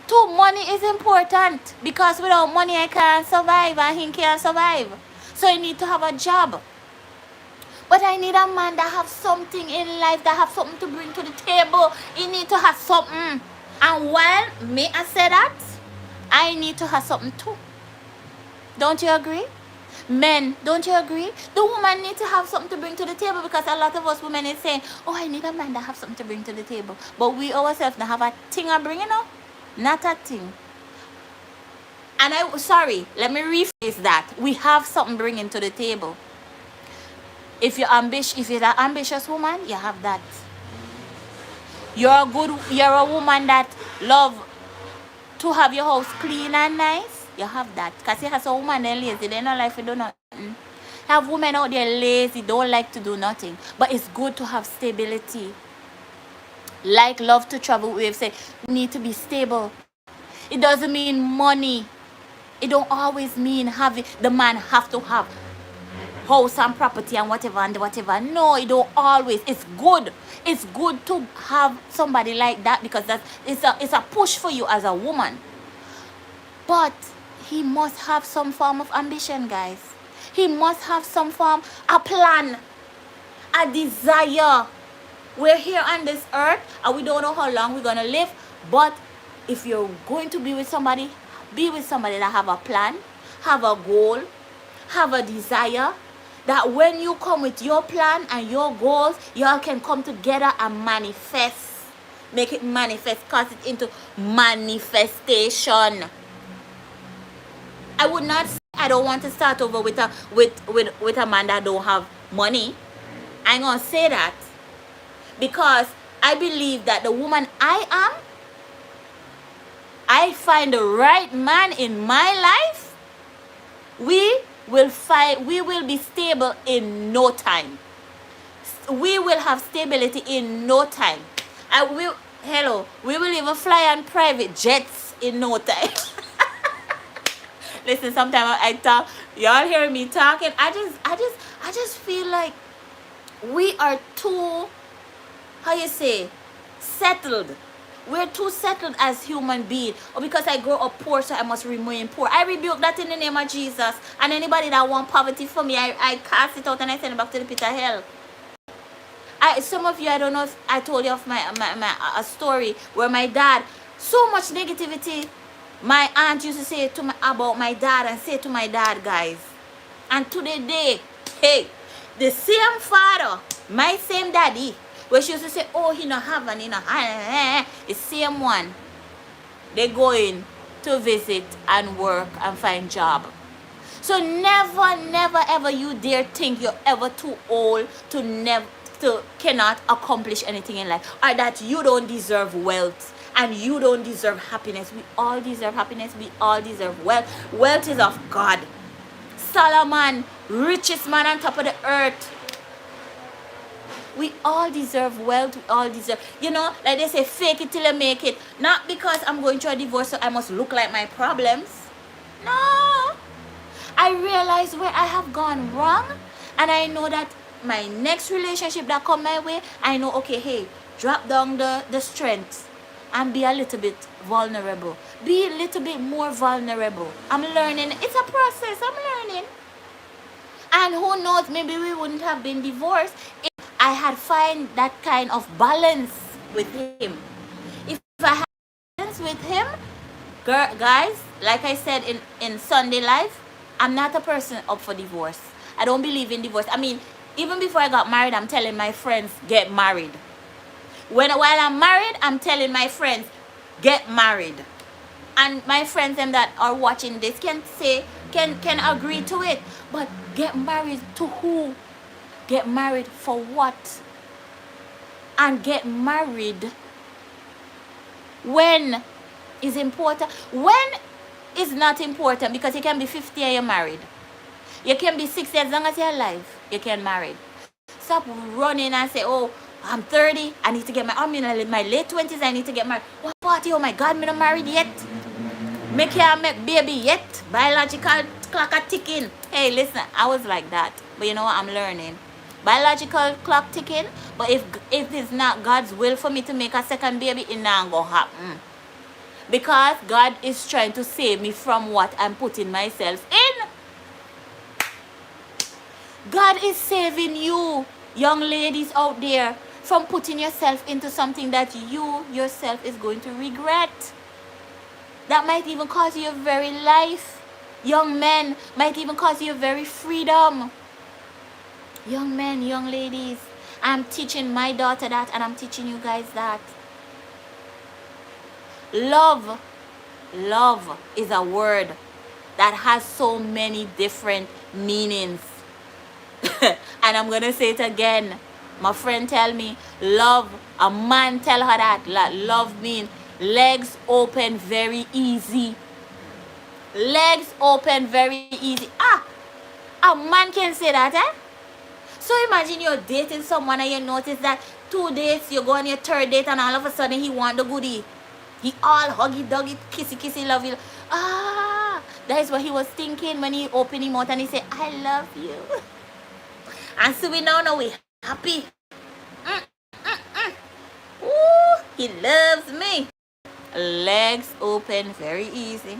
too, money is important because without money I can't survive and he can't survive. So I need to have a job. But I need a man that have something in life, that have something to bring to the table. He need to have something. And while me I say that, I need to have something too. Don't you agree? Men, don't you agree? The woman needs to have something to bring to the table because a lot of us women is saying, oh, I need a man that have something to bring to the table. But we ourselves don't have a thing to bring, you know? Not a thing. And let me rephrase that. We have something bringing to the table. If you're an ambitious woman, you have that. You're a woman that love to have your house clean and nice, you have that. Because you have some women that lazy, they don't like to do nothing. You have women out there lazy, don't like to do nothing. But it's good to have stability. Like Love to Travel Wave say, you need to be stable. It doesn't mean money. It don't always mean having the man have to have house and property and whatever and whatever. No, it don't always. It's good. It's good to have somebody like that because it's a push for you as a woman. But he must have some form of ambition, guys. He must have some form, a plan, a desire. We're here on this earth and we don't know how long we're gonna live. But if you're going to be with somebody that have a plan, have a goal, have a desire, that when you come with your plan and your goals, y'all can come together and manifest. Make it manifest, cause it into manifestation. I would not say I don't want to start over with a man that don't have money. I ain't gonna say that. Because I believe that the woman I am, I find the right man in my life, we will be stable in no time. We will have stability in no time. We will even fly on private jets in no time. Listen, sometimes I talk, y'all hear me talking. I just feel like we are too, settled. We're too settled as human beings. Or because I grow up poor, so I must remain poor. I rebuke that in the name of Jesus. And anybody that want poverty for me, I cast it out and I send it back to the pit of hell. Some of you, I don't know if I told you of a story where my dad, so much negativity, my aunt used to say about my dad and say to my dad, guys. And to the day, hey, the same father, my same daddy, where she used to say, oh, he no have and he no have, the same one, they going to visit and work and find job. So never ever you dare think you're ever too old to cannot accomplish anything in life, or that you don't deserve wealth and you don't deserve happiness. We all deserve happiness. We all deserve wealth. Wealth is of God. Solomon, richest man on top of the earth. We all deserve wealth. We all deserve, like they say, fake it till you make it. Not because I'm going through a divorce so I must look like my problems. No. I realize where I have gone wrong, and I know that my next relationship that come my way, I know, okay, hey, drop down the strength and be a little bit vulnerable. Be a little bit more vulnerable. I'm learning. It's a process. I'm learning. And who knows, maybe we wouldn't have been divorced if I had find that kind of balance with him. If I had balance with him, guys, like I said in Sunday Life, I'm not a person up for divorce. I don't believe in divorce. I mean, even before I got married, I'm telling my friends, get married. While I'm married, I'm telling my friends, get married. And my friends them that are watching this can say, can agree to it. But get married to who? Get married for what? And get married when is important. When is not important, because you can be 50 and you're married. You can be 60, as long as you're alive, you can marry. Stop running and say, oh, I'm 30, I need to get married. I'm in my late 20s, I need to get married. What 40? Oh my God, I'm not married yet. Me can't make baby yet. Biological clock are ticking. Hey, listen, I was like that. But you know what? I'm learning. Biological clock ticking. But if it's not God's will for me to make a second baby, it not gonna happen. Because God is trying to save me from what I'm putting myself in. God is saving you, young ladies out there, from putting yourself into something that you yourself is going to regret. That might even cost you your very life. Young men, might even cost you your very freedom. Young men, young ladies, I'm teaching my daughter that, and I'm teaching you guys that. Love is a word that has so many different meanings. And I'm gonna say it again. My friend tell me, love, a man tell her that love means legs open very easy. Legs open very easy. A man can say that, eh? So imagine you're dating someone and you notice that 2 dates, you go on your 3rd date, and all of a sudden he want the goodie. He all huggy duggy, kissy lovey. That is what he was thinking when he opened his mouth and he said, I love you. And so we now know we happy. Ooh, he loves me. Legs open very easy.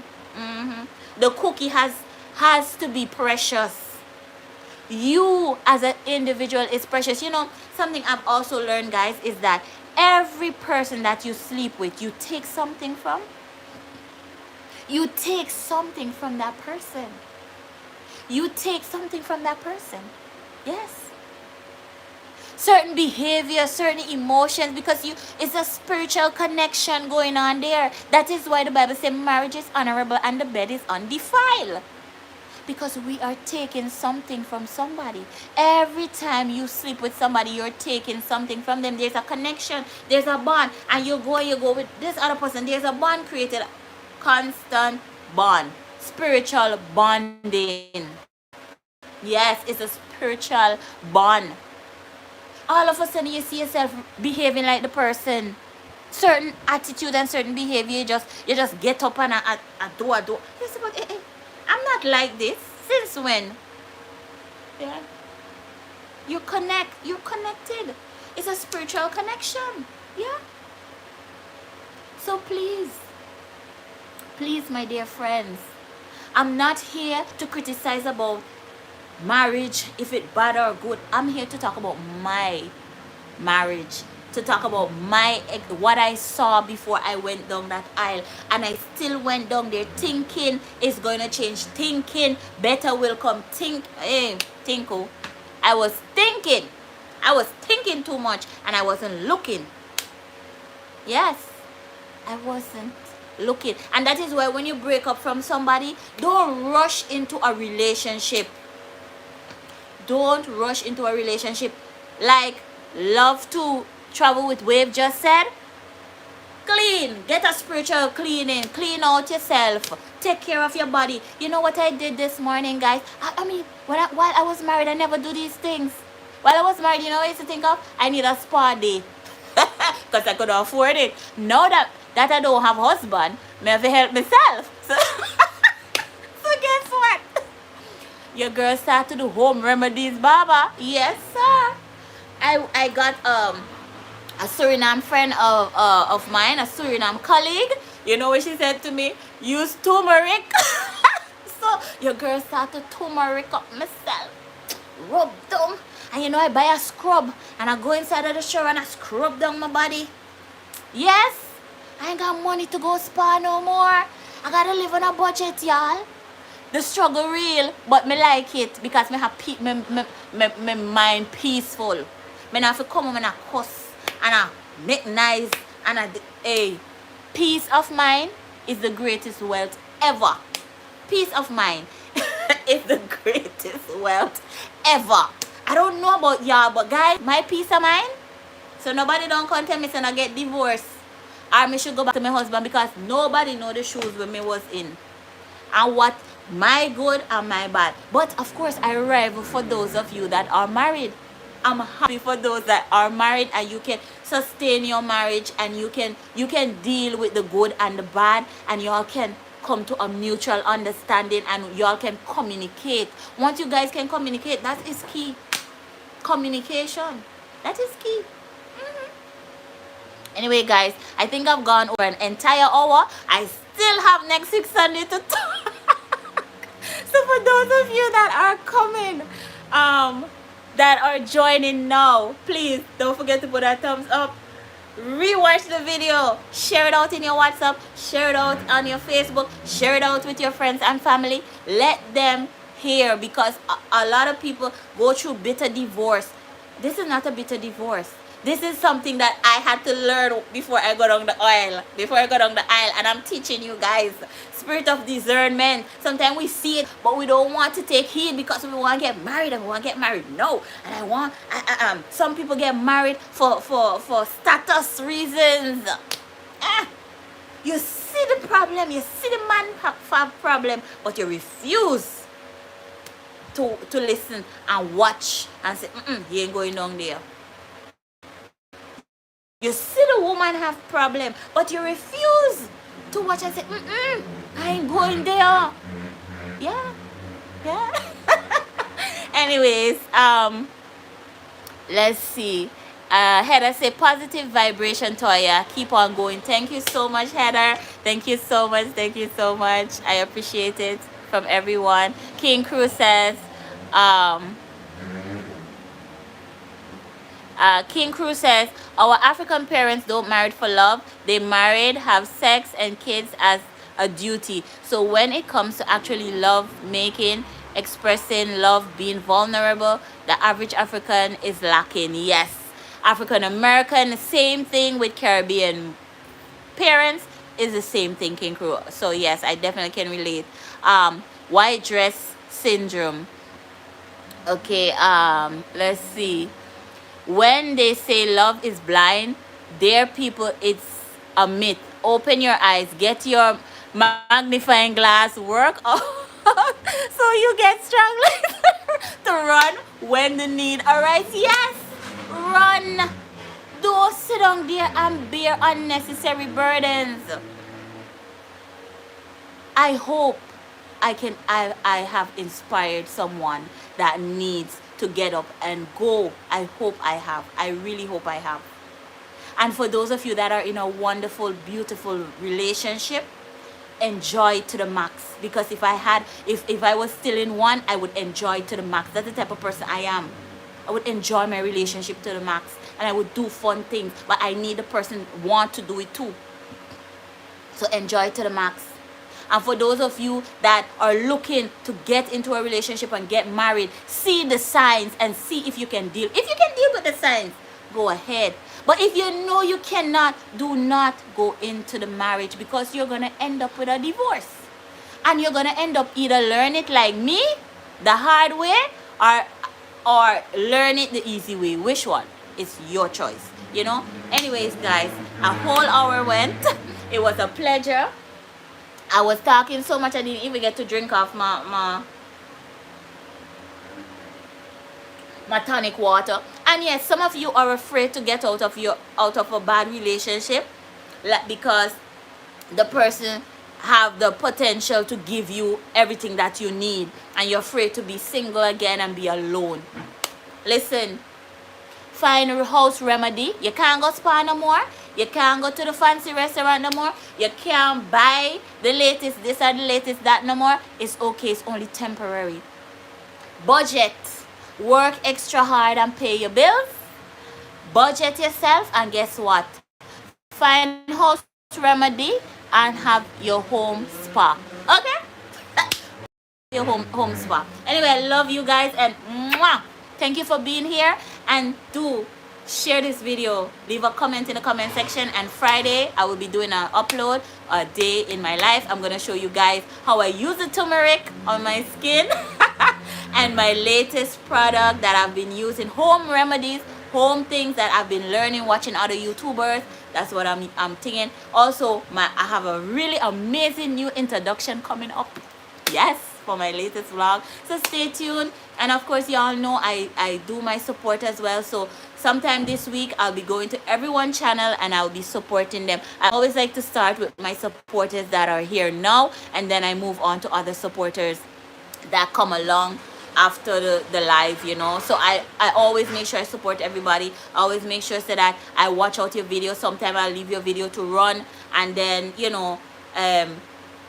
The cookie has to be precious. You as an individual is precious. You know, something I've also learned, guys, is that every person that you sleep with, you take something from. You take something from that person. You take something from that person. Yes. Certain behavior, certain emotions, because it's a spiritual connection going on there. That is why the Bible says marriage is honorable and the bed is undefiled. Because we are taking something from somebody. Every time you sleep with somebody, you're taking something from them. There's a connection, there's a bond, and you go with this other person. There's a bond created, constant bond, spiritual bonding. Yes, it's a spiritual bond. All of a sudden you see yourself behaving like the person. Certain attitude and certain behavior, you just get up and do. You say, but I'm not like this. Since when? Yeah. You're connected. It's a spiritual connection. Yeah. So please, my dear friends, I'm not here to criticize about marriage, if it's bad or good. I'm here to talk about my marriage, to talk about what I saw before I went down that aisle, and I still went down there thinking it's going to change, thinking better will come. Tinko, I was thinking too much, and I wasn't looking. Yes, I wasn't looking. And that is why when you break up from somebody, don't rush into a relationship. Don't rush into a relationship. Like Love to Travel with Wave just said, clean. Get a spiritual cleaning. Clean out yourself. Take care of your body. You know what I did this morning, guys? I mean, while I was married, I never do these things. While I was married, you know what I used to think of? I need a spa day. Because I couldn't afford it. Now that I don't have a husband, I have to help myself. So guess what? Your girl start to do home remedies, Baba. Yes, sir. I got a Suriname friend of mine, a Suriname colleague. You know what she said to me? Use turmeric. So your girl start to turmeric up myself. Rub down. And you know, I buy a scrub and I go inside of the shower and I scrub down my body. Yes, I ain't got money to go spa no more. I gotta live on a budget, y'all. The struggle real, but me like it because me have my mind peaceful. Me not have to come home and I cuss and I make nice and a peace of mind. is the greatest wealth ever. Peace of mind is the greatest wealth ever. I don't know about y'all, but guys, my peace of mind. So nobody don't come tell me say I get divorced or me should go back to my husband, because nobody know the shoes where me was in and what my good and my bad. But of course, I rival for those of you that are married. I'm happy for those that are married, and you can sustain your marriage, and you can deal with the good and the bad, and y'all can come to a mutual understanding, and y'all can communicate. Once you guys can communicate, that is key. Communication, that is key. Anyway, guys, I think I've gone over an entire hour. I still have next week Sunday to talk. So for those of you that are coming, that are joining now, please don't forget to put a thumbs up, rewatch the video, share it out in your WhatsApp, share it out on your Facebook, share it out with your friends and family. Let them hear, because a lot of people go through bitter divorce. This is not a bitter divorce. This is something that I had to learn before I got on the aisle. And I'm teaching you guys. Spirit of discernment. Sometimes we see it, but we don't want to take heed because we want to get married and we want to get married. No. And some people get married for status reasons. You see the problem. You see the man have problem, but you refuse to listen and watch and say, he ain't going down there. You see the woman have problem, but you refuse to watch and say, I ain't going there. Yeah. Anyways, let's see. Heather say positive vibration, Toya. Keep on going. Thank you so much, Heather. Thank you so much. I appreciate it from everyone. King Cruz says, King Cruz says, our African parents don't marry for love. They married, have sex and kids as a duty. So when it comes to actually love making, expressing love, being vulnerable, the average African is lacking. Yes. African American, same thing with Caribbean parents is the same thing, King Cruz. So yes, I definitely can relate. White dress syndrome. Okay, let's see. When they say love is blind, dear people, it's a myth. Open your eyes, get your magnifying glass, work so you get strong to run when the need arises. Yes, run. Don't sit down there and bear unnecessary burdens. I hope I have inspired someone that needs to get up and go. I hope I have. I really hope I have. And for those of you that are in a wonderful, beautiful relationship, enjoy to the max. Because if I was still in one, I would enjoy to the max. That's the type of person I am. I would enjoy my relationship to the max, and I would do fun things, but I need the person want to do it too. So enjoy to the max. And for those of you that are looking to get into a relationship and get married, see the signs and see if you can deal. If you can deal with the signs, go ahead. But if you know you cannot, do not go into the marriage, because you're going to end up with a divorce. And you're going to end up either learn it like me, the hard way, or learn it the easy way. Which one? It's your choice, you know? Anyways, guys, a whole hour went. It was a pleasure. I was talking so much I didn't even get to drink off my tonic water. And yes, some of you are afraid to get out of a bad relationship, because the person have the potential to give you everything that you need, and you're afraid to be single again and be alone. Listen, find a house remedy. You can't go spa no more. You can't go to the fancy restaurant no more. You can't buy the latest this or the latest that no more. It's okay. It's only temporary. Budget. Work extra hard and pay your bills. Budget yourself, and guess what? Find house remedy and have your home spa. Okay? Your home spa. Anyway, I love you guys, and mwah, thank you for being here, and do share this video, leave a comment in the comment section, and Friday I will be doing an upload, a day in my life. I'm gonna show you guys how I use the turmeric on my skin and my latest product that I've been using, home remedies, home things that I've been learning watching other YouTubers. That's what I'm thinking. Also, I have a really amazing new introduction coming up, yes, for my latest vlog, so stay tuned. And of course, y'all know I do my support as well, so sometime this week I'll be going to everyone's channel and I'll be supporting them. I always like to start with my supporters that are here now, and then I move on to other supporters that come along after the live, you know. So I always make sure I support everybody. I always make sure so that I watch out your video. Sometimes I'll leave your video to run, and then, you know,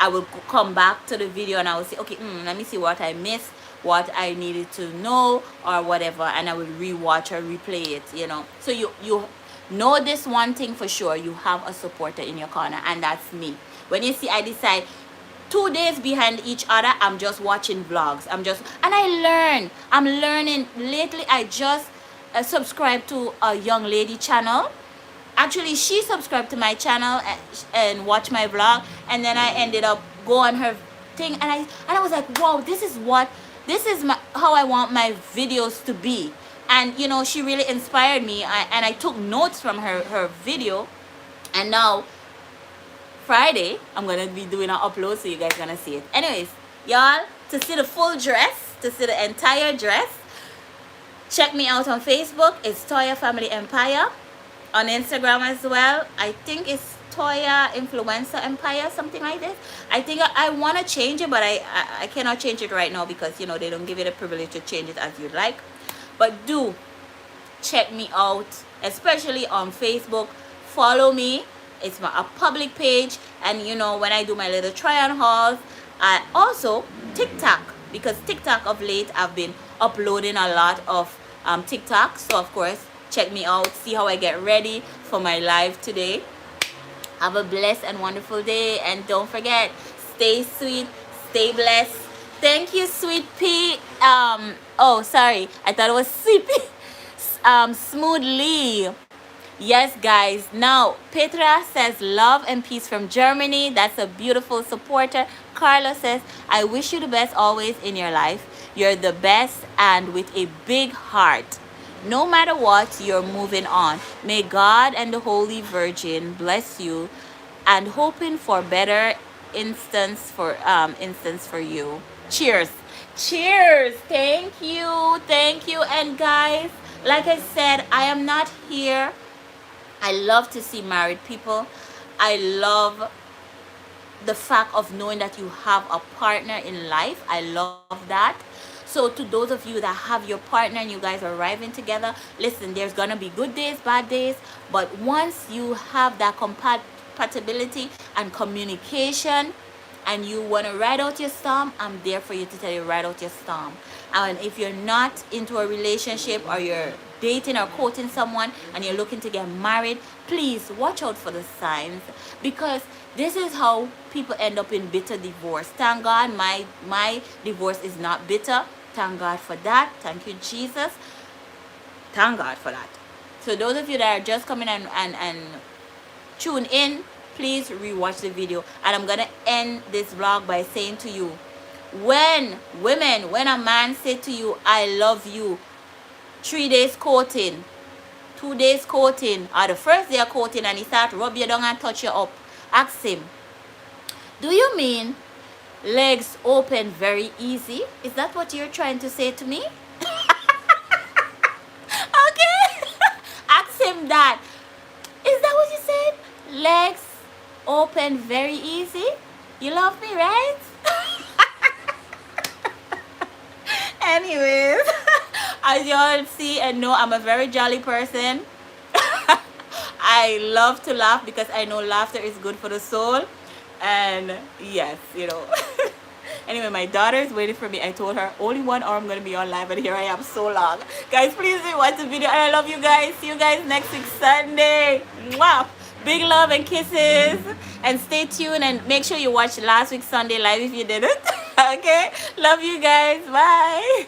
I will come back to the video and I will say, okay, let me see what I missed, what I needed to know, or whatever, and I will rewatch or replay it, you know. So you know this one thing for sure: you have a supporter in your corner, and that's me. When you see I decide 2 days behind each other, I'm just watching vlogs, and I'm learning. Lately I just subscribed to a young lady channel. Actually, she subscribed to my channel and watched my vlog, and then I ended up going on her thing, and I was like, wow, this is how I want my videos to be. And you know, she really inspired me, and I took notes from her video. And now Friday I'm gonna be doing an upload, so you guys gonna see it. Anyways, y'all, to see the full dress, to see the entire dress, check me out on Facebook. It's Toya Family Empire. On Instagram as well, I think it's Toya Influencer Empire, something like this. I think I want to change it, but I cannot change it right now because, you know, they don't give you the privilege to change it as you like. But do check me out, especially on Facebook. Follow me. It's a public page, and you know, when I do my little try-on hauls, also TikTok, because TikTok of late I've been uploading a lot of TikTok. So of course, check me out, see how I get ready for my live today. Have a blessed and wonderful day, and don't forget, stay sweet, stay blessed. Thank you, Sweet Pea. Oh, sorry, I thought it was Sweet Pea. Smoothly. Yes, guys. Now, Petra says love and peace from Germany. That's a beautiful supporter. Carla says, I wish you the best always in your life. You're the best, and with a big heart. No matter what, you're moving on. May God and the Holy Virgin bless you, and hoping for better instance for you. Cheers. Cheers. Thank you. Thank you. And guys, like I said, I am not here. I love to see married people. I love the fact of knowing that you have a partner in life. I love that. So to those of you that have your partner and you guys are arriving together, listen, there's gonna be good days, bad days, but once you have that compatibility and communication, and you want to ride out your storm, I'm there for you to tell you ride out your storm. And if you're not into a relationship, or you're dating or courting someone and you're looking to get married, please watch out for the signs, because this is how people end up in bitter divorce. Thank God my divorce is not bitter. Thank God for that. Thank you, Jesus. Thank God for that. So those of you that are just coming and tune in, please rewatch the video. And I'm gonna end this vlog by saying to you, when a man say to you, I love you, 3 days courting, 2 days courting, or the first day of courting, and he start rub you down and touch you up, ask him, do you mean legs open very easy? Is that what you're trying to say to me? Okay. Ask him that. Is that what you said? Legs open very easy? You love me, right? Anyways, as you all see and know, I'm a very jolly person. I love to laugh because I know laughter is good for the soul. And yes, you know. Anyway, my daughter is waiting for me. I told her only 1 hour I'm going to be on live, and here I am so long. Guys, please do watch the video, and I love you guys. See you guys next week Sunday. Mwah! Big love and kisses, and stay tuned, and make sure you watch last week's Sunday live if you didn't. Okay, love you guys. Bye.